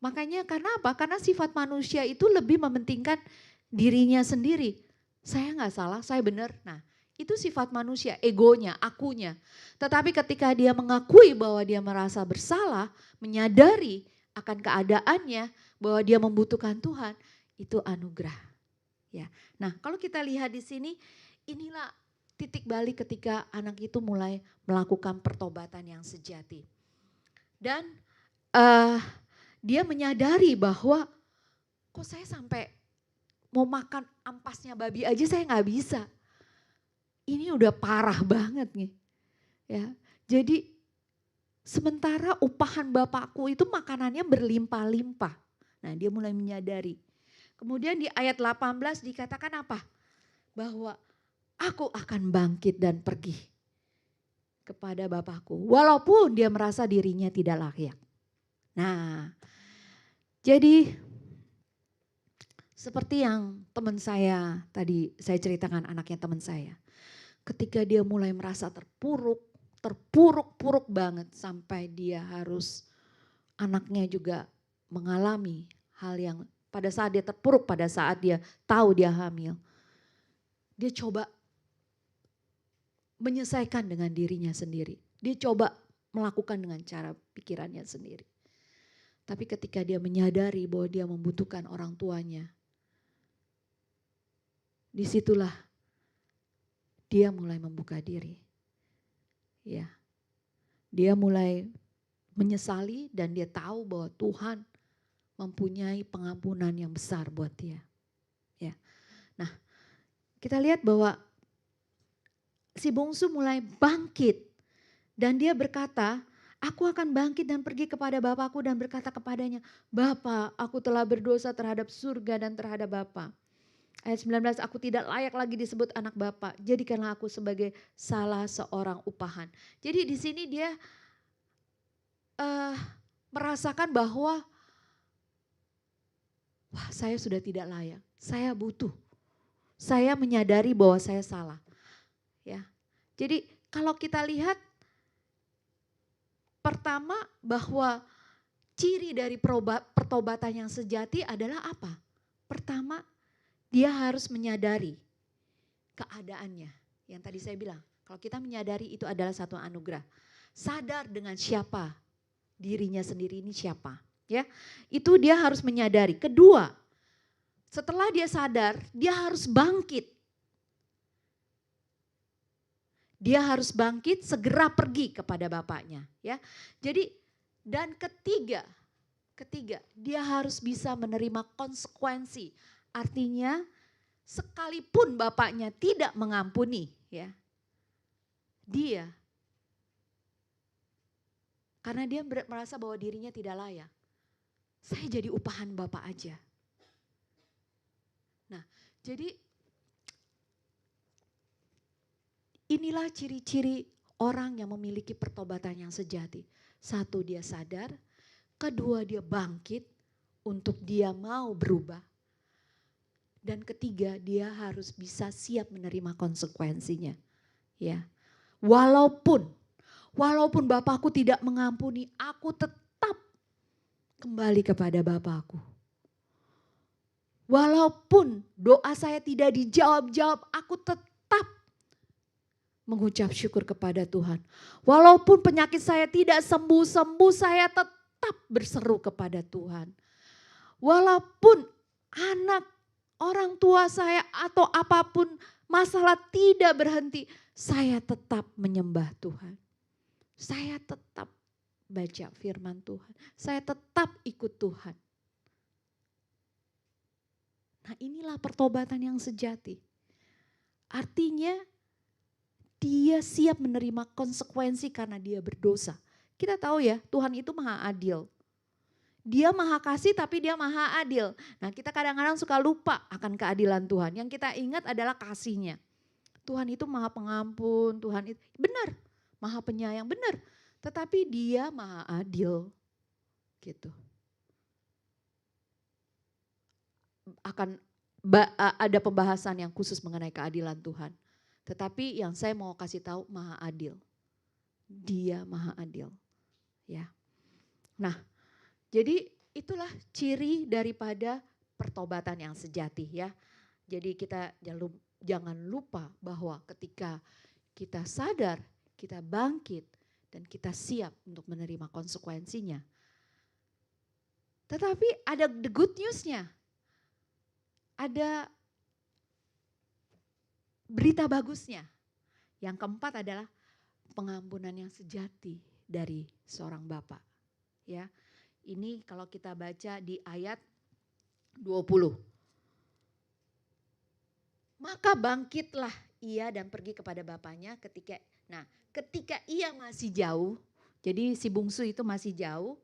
Makanya karena apa? Karena sifat manusia itu lebih mementingkan dirinya sendiri. Saya gak salah, saya benar. Nah itu sifat manusia, egonya, akunya. Tetapi ketika dia mengakui bahwa dia merasa bersalah, menyadari akan keadaannya, bahwa dia membutuhkan Tuhan, itu anugerah. Ya. Nah, kalau kita lihat di sini, inilah titik balik ketika anak itu mulai melakukan pertobatan yang sejati. Dan dia menyadari bahwa kok saya sampai mau makan ampasnya babi aja saya nggak bisa. Ini udah parah banget nih. Ya. Jadi sementara upahan Bapakku itu makanannya berlimpah-limpah. Nah, dia mulai menyadari. Kemudian di ayat 18 dikatakan apa? Bahwa aku akan bangkit dan pergi kepada Bapakku. Walaupun dia merasa dirinya tidak layak. Nah, jadi seperti yang teman saya tadi saya ceritakan anaknya teman saya. Ketika dia mulai merasa terpuruk banget sampai dia harus anaknya juga mengalami hal yang pada saat dia terpuruk, pada saat dia tahu dia hamil. Dia coba menyelesaikan dengan dirinya sendiri. Dia coba melakukan dengan cara pikirannya sendiri. Tapi ketika dia menyadari bahwa dia membutuhkan orang tuanya, disitulah dia mulai membuka diri. Ya, dia mulai menyesali dan dia tahu bahwa Tuhan mempunyai pengampunan yang besar buat dia. Ya. Nah, kita lihat bahwa si bungsu mulai bangkit dan dia berkata, aku akan bangkit dan pergi kepada Bapakku dan berkata kepadanya, Bapa, aku telah berdosa terhadap surga dan terhadap Bapa. Ayat 19, aku tidak layak lagi disebut anak Bapa, jadikanlah aku sebagai salah seorang upahan. Jadi di sini dia merasakan bahwa wah, saya sudah tidak layak, saya butuh. Saya menyadari bahwa saya salah. Ya. Jadi kalau kita lihat pertama bahwa ciri dari pertobatan yang sejati adalah apa? Pertama, dia harus menyadari keadaannya. Yang tadi saya bilang, kalau kita menyadari itu adalah satu anugerah. sadar dengan siapa dirinya sendiri ini siapa, ya. Itu dia harus menyadari. Kedua, setelah dia sadar, dia harus bangkit. Dia harus bangkit, segera pergi kepada bapaknya, ya. Jadi dan ketiga, dia harus bisa menerima konsekuensi. Artinya sekalipun bapaknya tidak mengampuni, ya. Dia karena dia merasa bahwa dirinya tidak layak. Saya jadi upahan bapak aja. Nah, jadi inilah ciri-ciri orang yang memiliki pertobatan yang sejati. Satu, dia sadar. Kedua, dia bangkit untuk dia mau berubah. Dan ketiga, dia harus bisa siap menerima konsekuensinya. Ya. Walaupun bapakku tidak mengampuni, aku tetap kembali kepada bapakku. Walaupun doa saya tidak dijawab-jawab, aku tetap mengucap syukur kepada Tuhan. Walaupun penyakit saya tidak sembuh-sembuh, saya tetap berseru kepada Tuhan. Walaupun anak, orang tua saya atau apapun masalah tidak berhenti, saya tetap menyembah Tuhan. Saya tetap baca firman Tuhan. Saya tetap ikut Tuhan. Nah, inilah pertobatan yang sejati. Artinya dia siap menerima konsekuensi karena dia berdosa. Kita tahu ya, Tuhan itu maha adil. Dia maha kasih tapi dia maha adil. Nah, kita kadang-kadang suka lupa akan keadilan Tuhan. Yang kita ingat adalah kasihnya. Tuhan itu maha pengampun, Tuhan itu benar, maha penyayang, benar. Tetapi dia maha adil. Gitu. Ada pembahasan yang khusus mengenai keadilan Tuhan. Tetapi yang saya mau kasih tahu maha adil. Dia maha adil. Ya. Nah, jadi itulah ciri daripada pertobatan yang sejati, ya. Jadi kita jangan lupa bahwa ketika kita sadar, kita bangkit dan kita siap untuk menerima konsekuensinya. Tetapi ada the good news-nya. Ada berita bagusnya. Yang keempat adalah pengampunan yang sejati dari seorang Bapa. Ya. Ini kalau kita baca di ayat 20. Maka bangkitlah ia dan pergi kepada bapaknya ketika ia masih jauh. Jadi si bungsu itu masih jauh.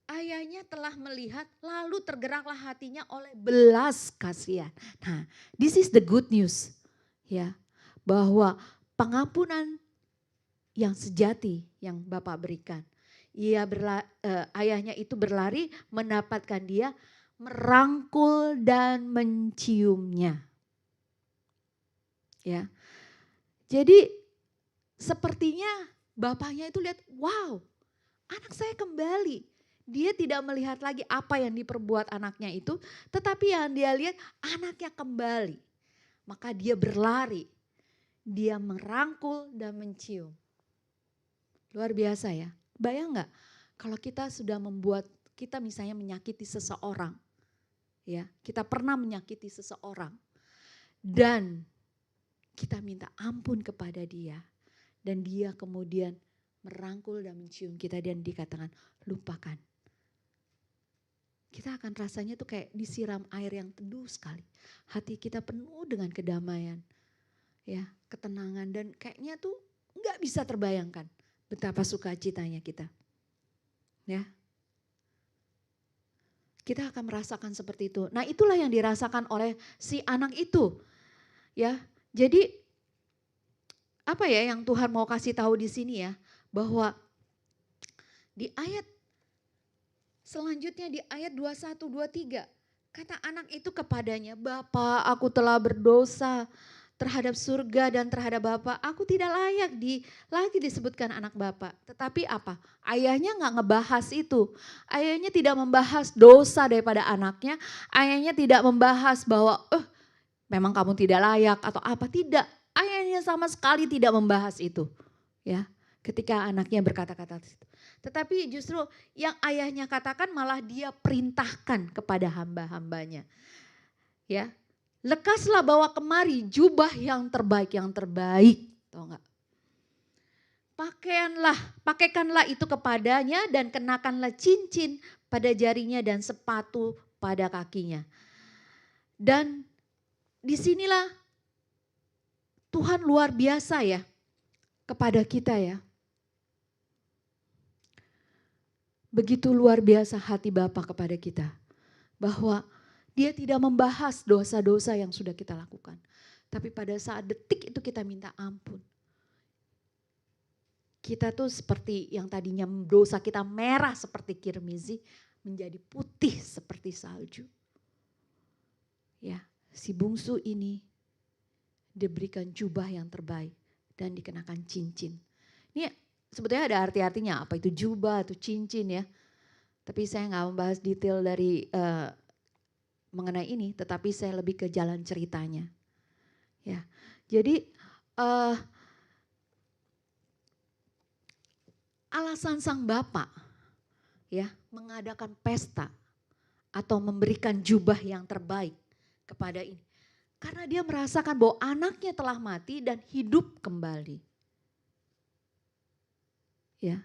Ayahnya telah melihat lalu tergeraklah hatinya oleh belas kasihan. Nah, this is the good news. Ya, bahwa pengampunan yang sejati yang Bapak berikan. Ayahnya itu berlari mendapatkan dia, merangkul dan menciumnya. Ya. Jadi sepertinya bapaknya itu lihat, wow, anak saya kembali. Dia tidak melihat lagi apa yang diperbuat anaknya itu, tetapi yang dia lihat anaknya kembali. Maka dia berlari, dia merangkul dan mencium. Luar biasa ya. Bayang gak kalau kita sudah kita misalnya menyakiti seseorang. Ya, kita pernah menyakiti seseorang. Dan kita minta ampun kepada dia. Dan dia kemudian merangkul dan mencium kita dan dikatakan lupakan. Kita akan rasanya tuh kayak disiram air yang teduh sekali. Hati kita penuh dengan kedamaian. Ya, ketenangan dan kayaknya tuh gak bisa terbayangkan betapa sukacitanya kita. Ya. Kita akan merasakan seperti itu. Nah, itulah yang dirasakan oleh si anak itu. Ya. Jadi apa ya yang Tuhan mau kasih tahu di sini ya, bahwa di ayat selanjutnya di ayat 21 23 kata anak itu kepadanya, "Bapa, aku telah berdosa terhadap surga dan terhadap Bapa, aku tidak layak lagi disebutkan anak Bapa." Tetapi apa? Ayahnya nggak ngebahas itu. Ayahnya tidak membahas dosa daripada anaknya. Ayahnya tidak membahas bahwa memang kamu tidak layak atau apa. Tidak. Ayahnya sama sekali tidak membahas itu. Ya. ketika anaknya berkata-kata itu. Tetapi justru yang ayahnya katakan malah dia perintahkan kepada hamba-hambanya. Ya, lekaslah bawa kemari jubah yang terbaik, tahu nggak? Pakaikanlah itu kepadanya dan kenakanlah cincin pada jarinya dan sepatu pada kakinya. Dan disinilah Tuhan luar biasa ya kepada kita ya. Begitu luar biasa hati Bapa kepada kita. Bahwa dia tidak membahas dosa-dosa yang sudah kita lakukan. Tapi pada saat detik itu kita minta ampun. Kita tuh seperti yang tadinya dosa kita merah seperti kirmizi menjadi putih seperti salju. Ya, si bungsu ini diberikan jubah yang terbaik dan dikenakan cincin. Ini sebetulnya ada arti-artinya, apa itu jubah atau cincin ya. Tapi saya nggak membahas detail dari mengenai ini, tetapi saya lebih ke jalan ceritanya. Ya, jadi alasan sang bapak ya mengadakan pesta atau memberikan jubah yang terbaik kepada ini, karena dia merasakan bahwa anaknya telah mati dan hidup kembali. Ya,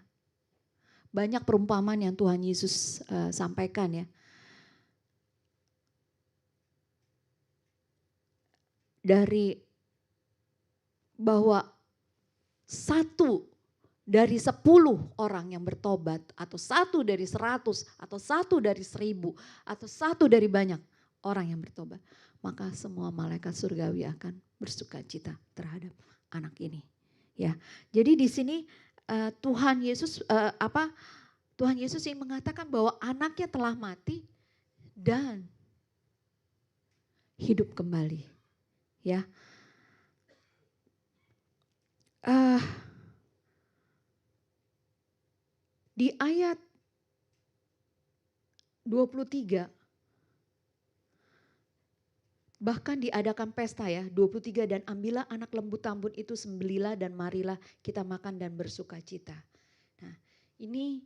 banyak perumpamaan yang Tuhan Yesus sampaikan ya. Dari bahwa 1 dari 10 orang yang bertobat, atau 1 dari 100, atau 1 dari 1000, atau 1 dari banyak orang yang bertobat, maka semua malaikat surgawi akan bersukacita terhadap anak ini. Ya, jadi di sini Tuhan Yesus Tuhan Yesus yang mengatakan bahwa anaknya telah mati dan hidup kembali. Ya, di ayat 23 bahkan diadakan pesta ya, 23, dan ambillah anak lembu tambun itu, sembelilah dan marilah kita makan dan bersukacita. Nah, ini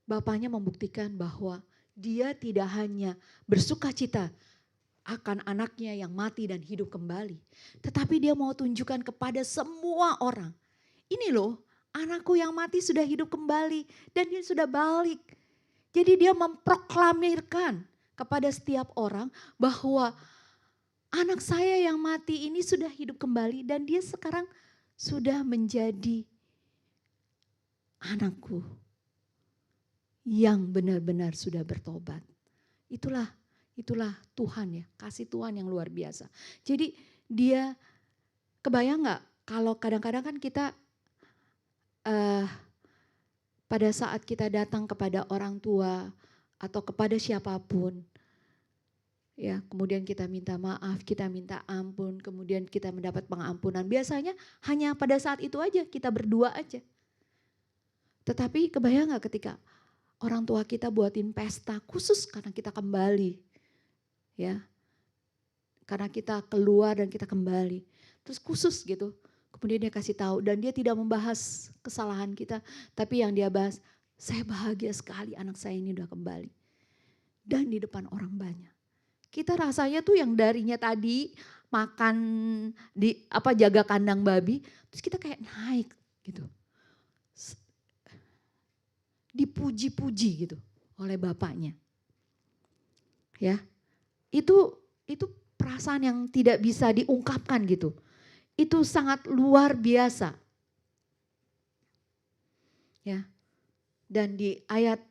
bapaknya membuktikan bahwa dia tidak hanya bersukacita akan anaknya yang mati dan hidup kembali, tetapi dia mau tunjukkan kepada semua orang, ini loh anakku yang mati sudah hidup kembali dan dia sudah balik. Jadi dia memproklamirkan kepada setiap orang bahwa anak saya yang mati ini sudah hidup kembali dan dia sekarang sudah menjadi anakku yang benar-benar sudah bertobat. Itulah Tuhan ya, kasih Tuhan yang luar biasa. Jadi dia, kebayang gak kalau kadang-kadang kan kita pada saat kita datang kepada orang tua atau kepada siapapun, ya, kemudian kita minta maaf, kita minta ampun, kemudian kita mendapat pengampunan. Biasanya hanya pada saat itu aja, kita berdua aja. Tetapi kebayang gak ketika orang tua kita buatin pesta khusus karena kita kembali. Ya, karena kita keluar dan kita kembali. Terus khusus gitu. Kemudian dia kasih tahu dan dia tidak membahas kesalahan kita. Tapi yang dia bahas, saya bahagia sekali anak saya ini udah kembali. Dan di depan orang banyak. Kita rasanya tuh yang darinya tadi makan jaga kandang babi, terus kita kayak naik gitu. Dipuji-puji gitu oleh bapaknya. Ya. Itu perasaan yang tidak bisa diungkapkan gitu. Itu sangat luar biasa. Ya. Dan di ayat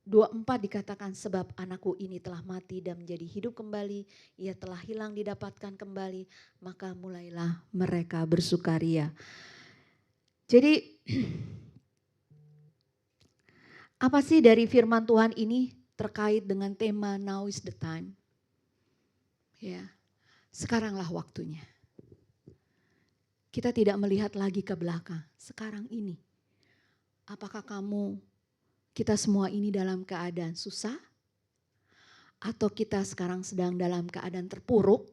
24 dikatakan, sebab anakku ini telah mati dan menjadi hidup kembali, ia telah hilang didapatkan kembali, maka mulailah mereka bersukaria. Jadi apa sih dari firman Tuhan ini terkait dengan tema now is the time? Ya, sekaranglah waktunya. Kita tidak melihat lagi ke belakang, sekarang ini. Apakah kita semua ini dalam keadaan susah? Atau kita sekarang sedang dalam keadaan terpuruk?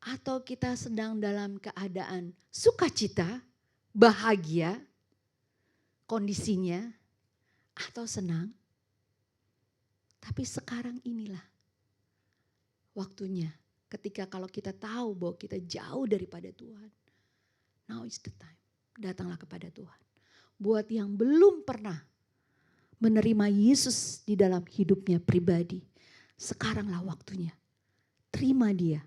Atau kita sedang dalam keadaan sukacita? bahagia kondisinya atau senang. Tapi sekarang inilah waktunya ketika kalau kita tahu bahwa kita jauh daripada Tuhan. Now is the time. Datanglah kepada Tuhan. Buat yang belum pernah menerima Yesus di dalam hidupnya pribadi, sekaranglah waktunya. Terima Dia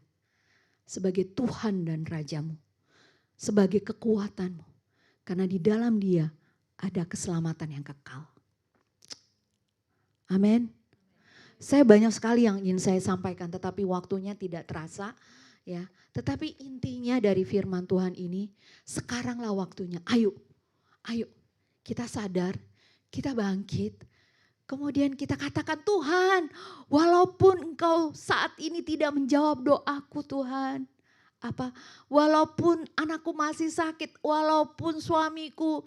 sebagai Tuhan dan Rajamu, sebagai kekuatanmu. Karena di dalam Dia ada keselamatan yang kekal. Amin. Saya banyak sekali yang ingin saya sampaikan, tetapi waktunya tidak terasa. Ya, tetapi intinya dari firman Tuhan ini, sekaranglah waktunya. Ayo, kita sadar, kita bangkit. Kemudian kita katakan, Tuhan, walaupun Engkau saat ini tidak menjawab doaku Tuhan. Walaupun anakku masih sakit, walaupun suamiku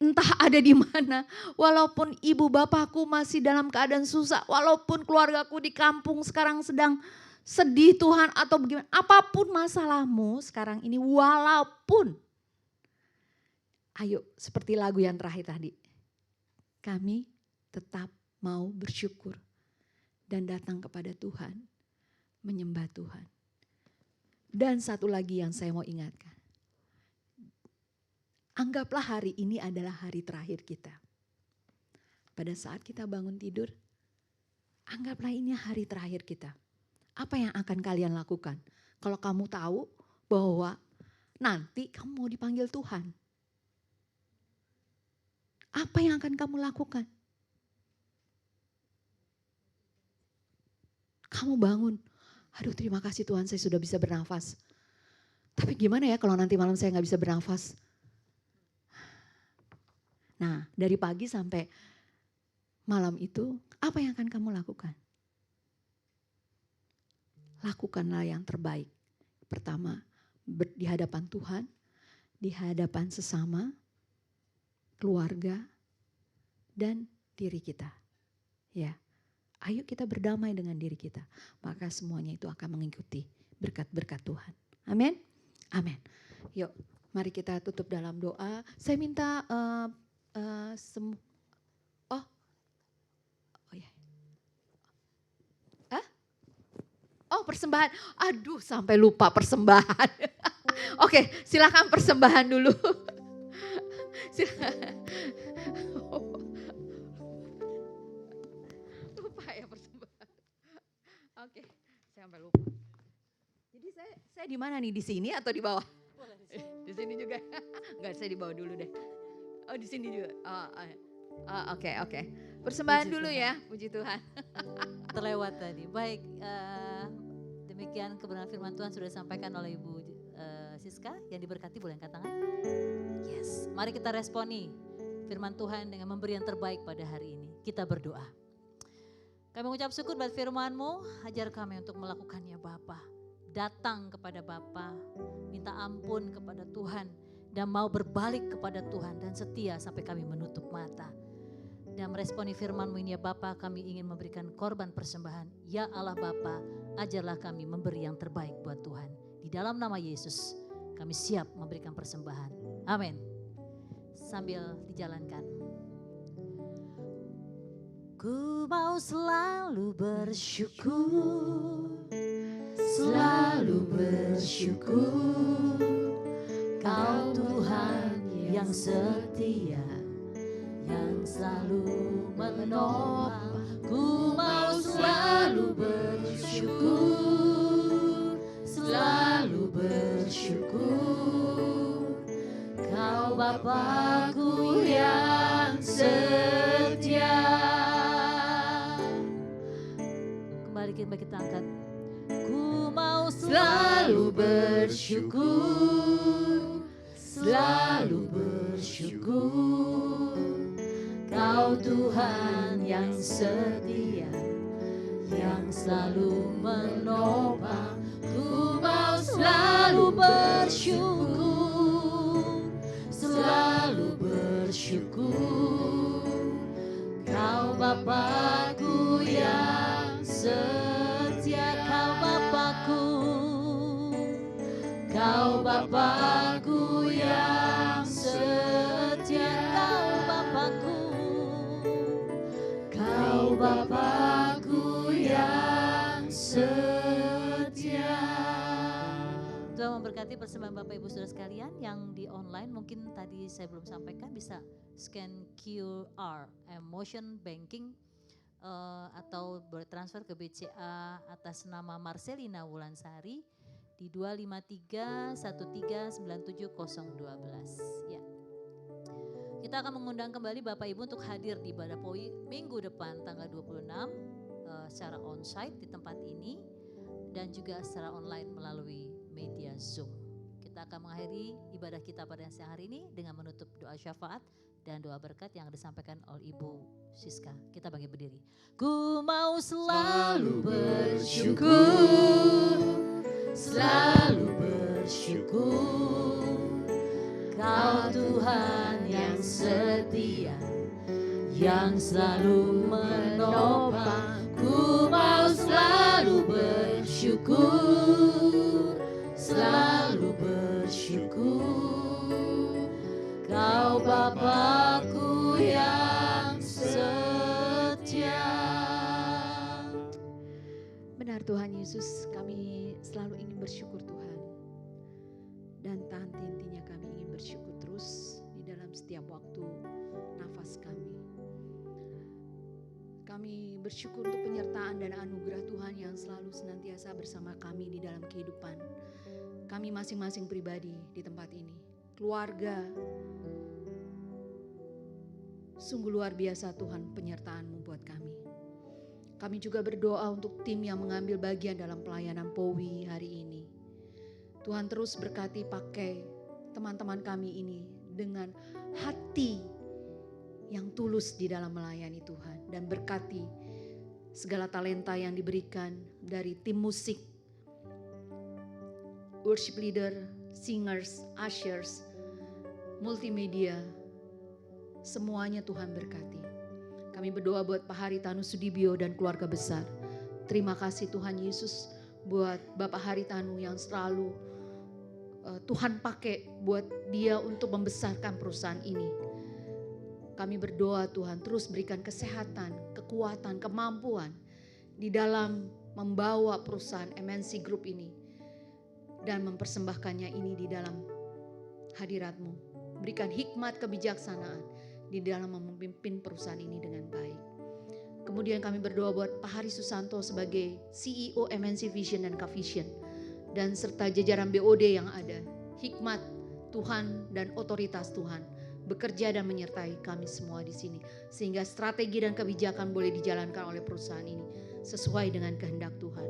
entah ada di mana, walaupun ibu bapakku masih dalam keadaan susah, walaupun keluargaku di kampung sekarang sedang sedih Tuhan atau bagaimana, apapun masalahmu sekarang ini, walaupun, ayo seperti lagu yang terakhir tadi, kami tetap mau bersyukur dan datang kepada Tuhan, menyembah Tuhan. Dan satu lagi yang saya mau ingatkan, anggaplah hari ini adalah hari terakhir kita. Pada saat kita bangun tidur, anggaplah ini hari terakhir kita. Apa yang akan kalian lakukan? Kalau kamu tahu bahwa nanti kamu mau dipanggil Tuhan. Apa yang akan kamu lakukan? Kamu bangun, aduh terima kasih Tuhan saya sudah bisa bernafas. Tapi gimana ya kalau nanti malam saya gak bisa bernafas? Nah, dari pagi sampai malam itu, apa yang akan kamu lakukan? Lakukanlah yang terbaik. Pertama, di hadapan Tuhan, di hadapan sesama, keluarga, dan diri kita. Ya, ayo kita berdamai dengan diri kita. Maka semuanya itu akan mengikuti berkat-berkat Tuhan. Amin? Amin. Yuk, mari kita tutup dalam doa. Saya minta persembahan. Aduh, sampai lupa persembahan. Oke, silakan persembahan dulu. Lupa ya persembahan. Oke, saya sampai lupa. Jadi saya di mana nih? Di sini atau di bawah? Di sini juga. Enggak, saya di bawah dulu deh. Oh, di sini juga. Oke. Persembahan puji dulu Tuhan. Ya, puji Tuhan. Terlewat tadi. Baik, demikian kebenaran firman Tuhan sudah disampaikan oleh Ibu Siska. Yang diberkati boleh angkat tangan. Yes, mari kita responi firman Tuhan dengan memberi yang terbaik pada hari ini. Kita berdoa. Kami mengucap syukur buat firman-Mu, ajar kami untuk melakukannya Bapa. Datang kepada Bapa, minta ampun kepada Tuhan dan mau berbalik kepada Tuhan dan setia sampai kami menutup mata. Dan meresponi firman-Mu ini ya Bapa, kami ingin memberikan korban persembahan. Ya Allah Bapa, ajarlah kami memberi yang terbaik buat Tuhan. Di dalam nama Yesus, kami siap memberikan persembahan. Amin. Sambil dijalankan. Ku mau selalu bersyukur, selalu bersyukur. Kau Tuhan yang setia, yang selalu menopang. Ku mau selalu bersyukur, selalu bersyukur. Kau Bapa-Ku yang setia. Kembali kita angkat. Ku mau selalu bersyukur, selalu bersyukur. Kau Tuhan yang setia, yang selalu menopang. Ku mau selalu bersyukur, selalu bersyukur. Kau Bapa-Ku yang setia, Kau Bapa-Ku, Kau Bapa-Ku yang setia. memberkati persembahan Bapak Ibu Saudara sekalian yang di online. Mungkin tadi saya belum sampaikan, bisa scan QR, motion banking, atau boleh transfer ke BCA atas nama Marcelina Wulansari di 25313970012 ya. Kita akan mengundang kembali Bapak Ibu untuk hadir di ibadah POI minggu depan tanggal 26 secara onsite di tempat ini dan juga secara online melalui media Zoom. Kita akan mengakhiri ibadah kita pada siang hari ini dengan menutup doa syafaat dan doa berkat yang disampaikan oleh Ibu Siska. Kita bangkit berdiri. Ku mau selalu bersyukur, selalu bersyukur. Kau Tuhan yang setia, yang selalu menopang. Ku mau selalu bersyukur, selalu bersyukur. Kau Bapakku yang setia. Benar Tuhan Yesus, kami selalu ingin bersyukur Tuhan. Dan tak henti-hentinya kami ingin bersyukur terus di dalam setiap waktu nafas kami. Kami bersyukur untuk penyertaan dan anugerah Tuhan yang selalu senantiasa bersama kami di dalam kehidupan kami masing-masing pribadi di tempat ini. Keluarga, sungguh luar biasa Tuhan penyertaan-Mu buat kami. Kami juga berdoa untuk tim yang mengambil bagian dalam pelayanan POWI hari ini. Tuhan terus berkati pakai teman-teman kami ini dengan hati yang tulus di dalam melayani Tuhan. Dan berkati segala talenta yang diberikan dari tim musik, worship leader, singers, ushers, multimedia. Semuanya Tuhan berkati. Kami berdoa buat Pak Haritanu Sudibyo dan keluarga besar. Terima kasih Tuhan Yesus buat Bapak Haritanu yang selalu Tuhan pakai buat dia untuk membesarkan perusahaan ini. Kami berdoa Tuhan terus berikan kesehatan, kekuatan, kemampuan di dalam membawa perusahaan MNC Group ini dan mempersembahkannya ini di dalam hadirat-Mu. Berikan hikmat kebijaksanaan di dalam memimpin perusahaan ini dengan baik. Kemudian kami berdoa buat Pak Hari Susanto sebagai CEO MNC Vision dan K-Vision dan serta jajaran BOD yang ada. Hikmat Tuhan dan otoritas Tuhan bekerja dan menyertai kami semua di sini sehingga strategi dan kebijakan boleh dijalankan oleh perusahaan ini sesuai dengan kehendak Tuhan.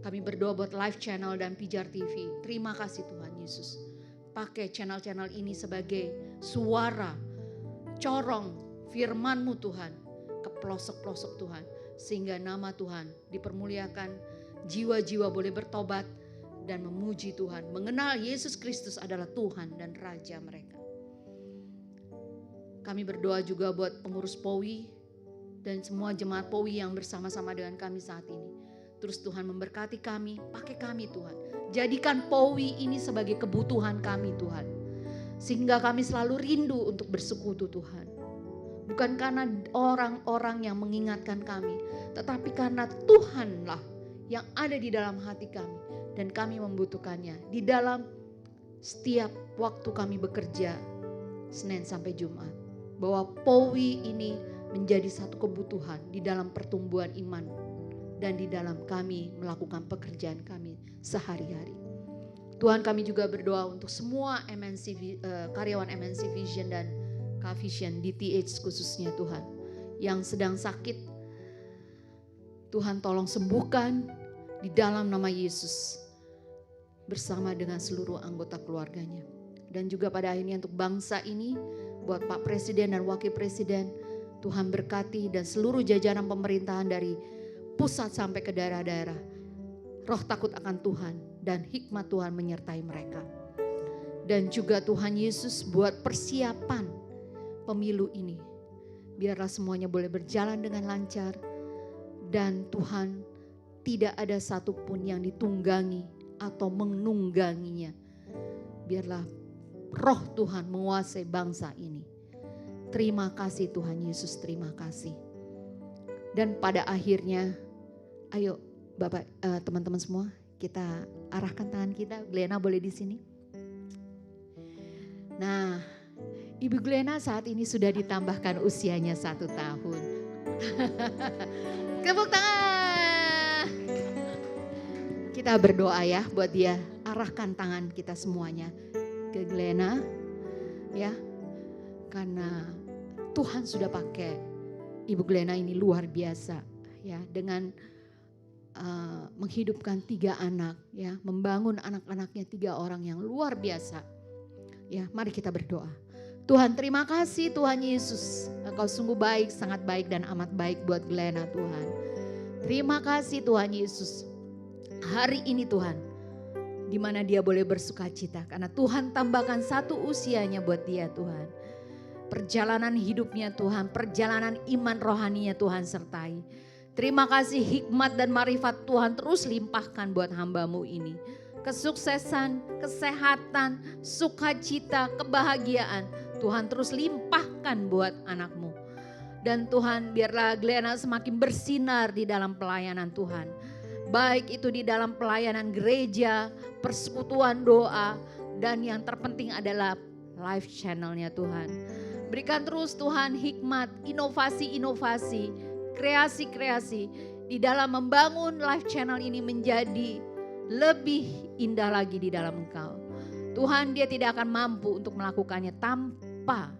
Kami berdoa buat Live Channel dan Pijar TV. Terima kasih Tuhan Yesus. Pakai channel-channel ini sebagai suara corong firman-Mu Tuhan ke pelosok-pelosok Tuhan sehingga nama Tuhan dipermuliakan, jiwa-jiwa boleh bertobat dan memuji Tuhan, mengenal Yesus Kristus adalah Tuhan dan Raja mereka. Kami berdoa juga buat pengurus POWI dan semua jemaat POWI yang bersama-sama dengan kami saat ini. Terus Tuhan memberkati kami, pakai kami Tuhan. Jadikan POWI ini sebagai kebutuhan kami Tuhan. Sehingga kami selalu rindu untuk bersekutu Tuhan. Bukan karena orang-orang yang mengingatkan kami, tetapi karena Tuhanlah yang ada di dalam hati kami. Dan kami membutuhkannya di dalam setiap waktu kami bekerja Senin sampai Jumat. Bahwa POWI ini menjadi satu kebutuhan di dalam pertumbuhan iman. Dan di dalam kami melakukan pekerjaan kami sehari-hari. Tuhan kami juga berdoa untuk semua karyawan MNC Vision dan K-Vision DTH khususnya Tuhan. Yang sedang sakit. Tuhan tolong sembuhkan di dalam nama Yesus. Bersama dengan seluruh anggota keluarganya. Dan juga pada akhirnya untuk bangsa ini, buat Pak Presiden dan Wakil Presiden, Tuhan berkati dan seluruh jajaran pemerintahan dari pusat sampai ke daerah-daerah. Roh takut akan Tuhan dan hikmat Tuhan menyertai mereka. Dan juga Tuhan Yesus buat persiapan pemilu ini. Biarlah semuanya boleh berjalan dengan lancar. Dan Tuhan tidak ada satupun yang ditunggangi atau menungganginya. Biarlah roh Tuhan menguasai bangsa ini. Terima kasih Tuhan Yesus, terima kasih. Dan pada akhirnya, ayo Bapak, teman-teman semua, kita arahkan tangan kita. Glena boleh di sini. Nah, Ibu Glena saat ini sudah ditambahkan usianya 1 tahun. Tepuk tangan. Kita berdoa ya buat dia. Arahkan tangan kita semuanya ke Glena ya. Karena Tuhan sudah pakai Ibu Glena ini luar biasa ya, dengan menghidupkan 3 anak ya, membangun anak-anaknya 3 orang yang luar biasa. Ya, mari kita berdoa. Tuhan, terima kasih Tuhan Yesus. Engkau sungguh baik, sangat baik dan amat baik buat Glena Tuhan. Terima kasih Tuhan Yesus. Hari ini Tuhan, di mana dia boleh bersuka cita karena Tuhan tambahkan 1 usianya buat dia Tuhan. Perjalanan hidupnya Tuhan, perjalanan iman rohaninya Tuhan sertai. Terima kasih hikmat dan marifat Tuhan terus limpahkan buat hamba-Mu ini. Kesuksesan, kesehatan, sukacita, kebahagiaan Tuhan terus limpahkan buat anak-Mu. Dan Tuhan biarlah Glena semakin bersinar di dalam pelayanan Tuhan. Baik itu di dalam pelayanan gereja, persekutuan doa, dan yang terpenting adalah live channelnya Tuhan. Berikan terus Tuhan hikmat, inovasi-inovasi, kreasi-kreasi di dalam membangun live channel ini menjadi lebih indah lagi di dalam Engkau. Tuhan, dia tidak akan mampu untuk melakukannya tanpa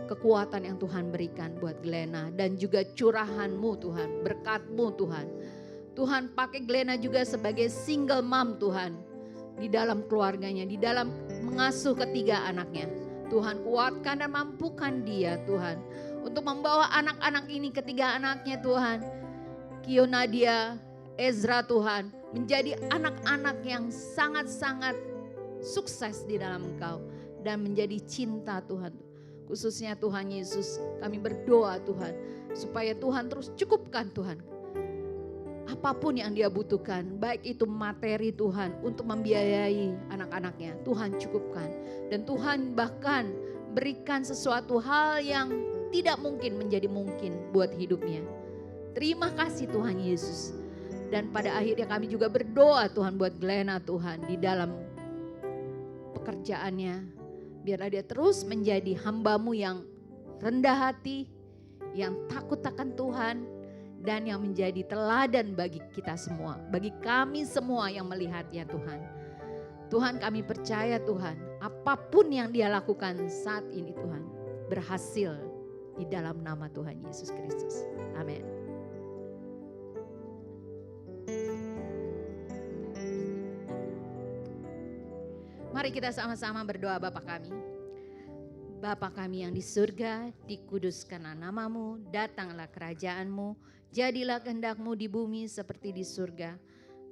kekuatan yang Tuhan berikan buat Glena dan juga curahan-Mu Tuhan, berkat-Mu Tuhan. Tuhan pakai Glena juga sebagai single mom Tuhan di dalam keluarganya, di dalam mengasuh 3 anaknya. Tuhan kuatkan dan mampukan dia Tuhan untuk membawa anak-anak ini, 3 anaknya Tuhan. Kio Nadia, Ezra Tuhan, menjadi anak-anak yang sangat-sangat sukses di dalam Engkau dan menjadi cinta Tuhan. Khususnya Tuhan Yesus, kami berdoa Tuhan supaya Tuhan terus cukupkan Tuhan apapun yang dia butuhkan, baik itu materi Tuhan untuk membiayai anak-anaknya, Tuhan cukupkan. Dan Tuhan bahkan berikan sesuatu hal yang tidak mungkin menjadi mungkin buat hidupnya. Terima kasih Tuhan Yesus. Dan pada akhirnya kami juga berdoa Tuhan buat Glena Tuhan di dalam pekerjaannya. Biarlah dia terus menjadi hamba-Mu yang rendah hati, yang takut akan Tuhan, dan yang menjadi teladan bagi kita semua, bagi kami semua yang melihatnya Tuhan. Tuhan, kami percaya Tuhan, apapun yang dia lakukan saat ini Tuhan, berhasil di dalam nama Tuhan Yesus Kristus. Amin. Mari kita sama-sama berdoa. Bapa kami. Bapa kami yang di surga, dikuduskanlah nama-Mu, datanglah kerajaan-Mu, jadilah kehendak-Mu di bumi seperti di surga.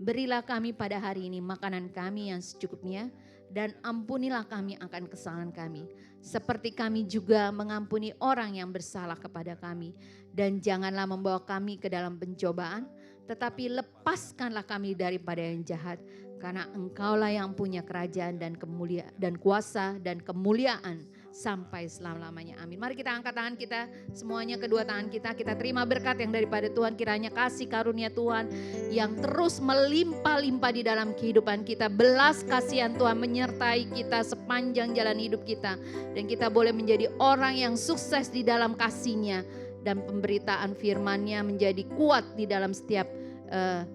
Berilah kami pada hari ini makanan kami yang secukupnya, dan ampunilah kami akan kesalahan kami, seperti kami juga mengampuni orang yang bersalah kepada kami. Dan janganlah membawa kami ke dalam pencobaan, tetapi lepaskanlah kami daripada yang jahat. Karena Engkaulah yang punya kerajaan dan kemuliaan dan kuasa dan kemuliaan sampai selama-lamanya. Amin. Mari kita angkat tangan kita, semuanya kedua tangan kita terima berkat yang daripada Tuhan. Kiranya kasih karunia Tuhan yang terus melimpah-limpah di dalam kehidupan kita. Belas kasihan Tuhan menyertai kita sepanjang jalan hidup kita. Dan kita boleh menjadi orang yang sukses di dalam kasih-Nya. Dan pemberitaan firman-Nya menjadi kuat di dalam setiap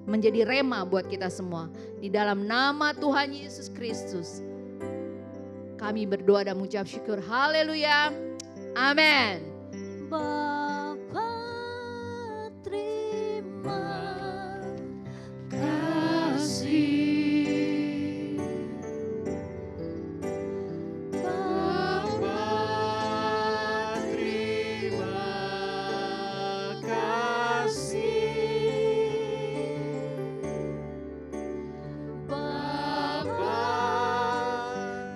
menjadi rema buat kita semua. Di dalam nama Tuhan Yesus Kristus kami berdoa dan mengucap syukur. Haleluya. Amin. Bapa, terima kasih. Bapa, terima kasih. Bapa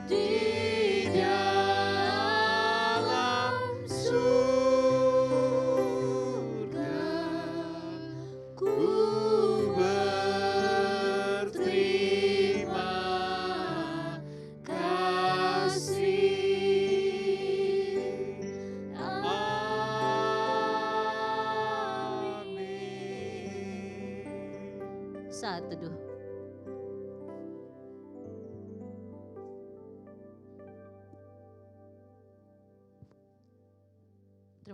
di dalam surga, ku berterima kasih. Amin. Saat teduh.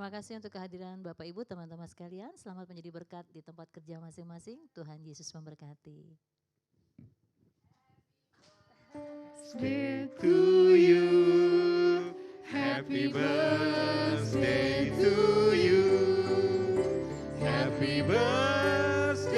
Terima kasih untuk kehadiran Bapak Ibu, teman-teman sekalian. Selamat menjadi berkat di tempat kerja masing-masing. Tuhan Yesus memberkati. Birthday to you. Happy birthday to you. Happy birthday.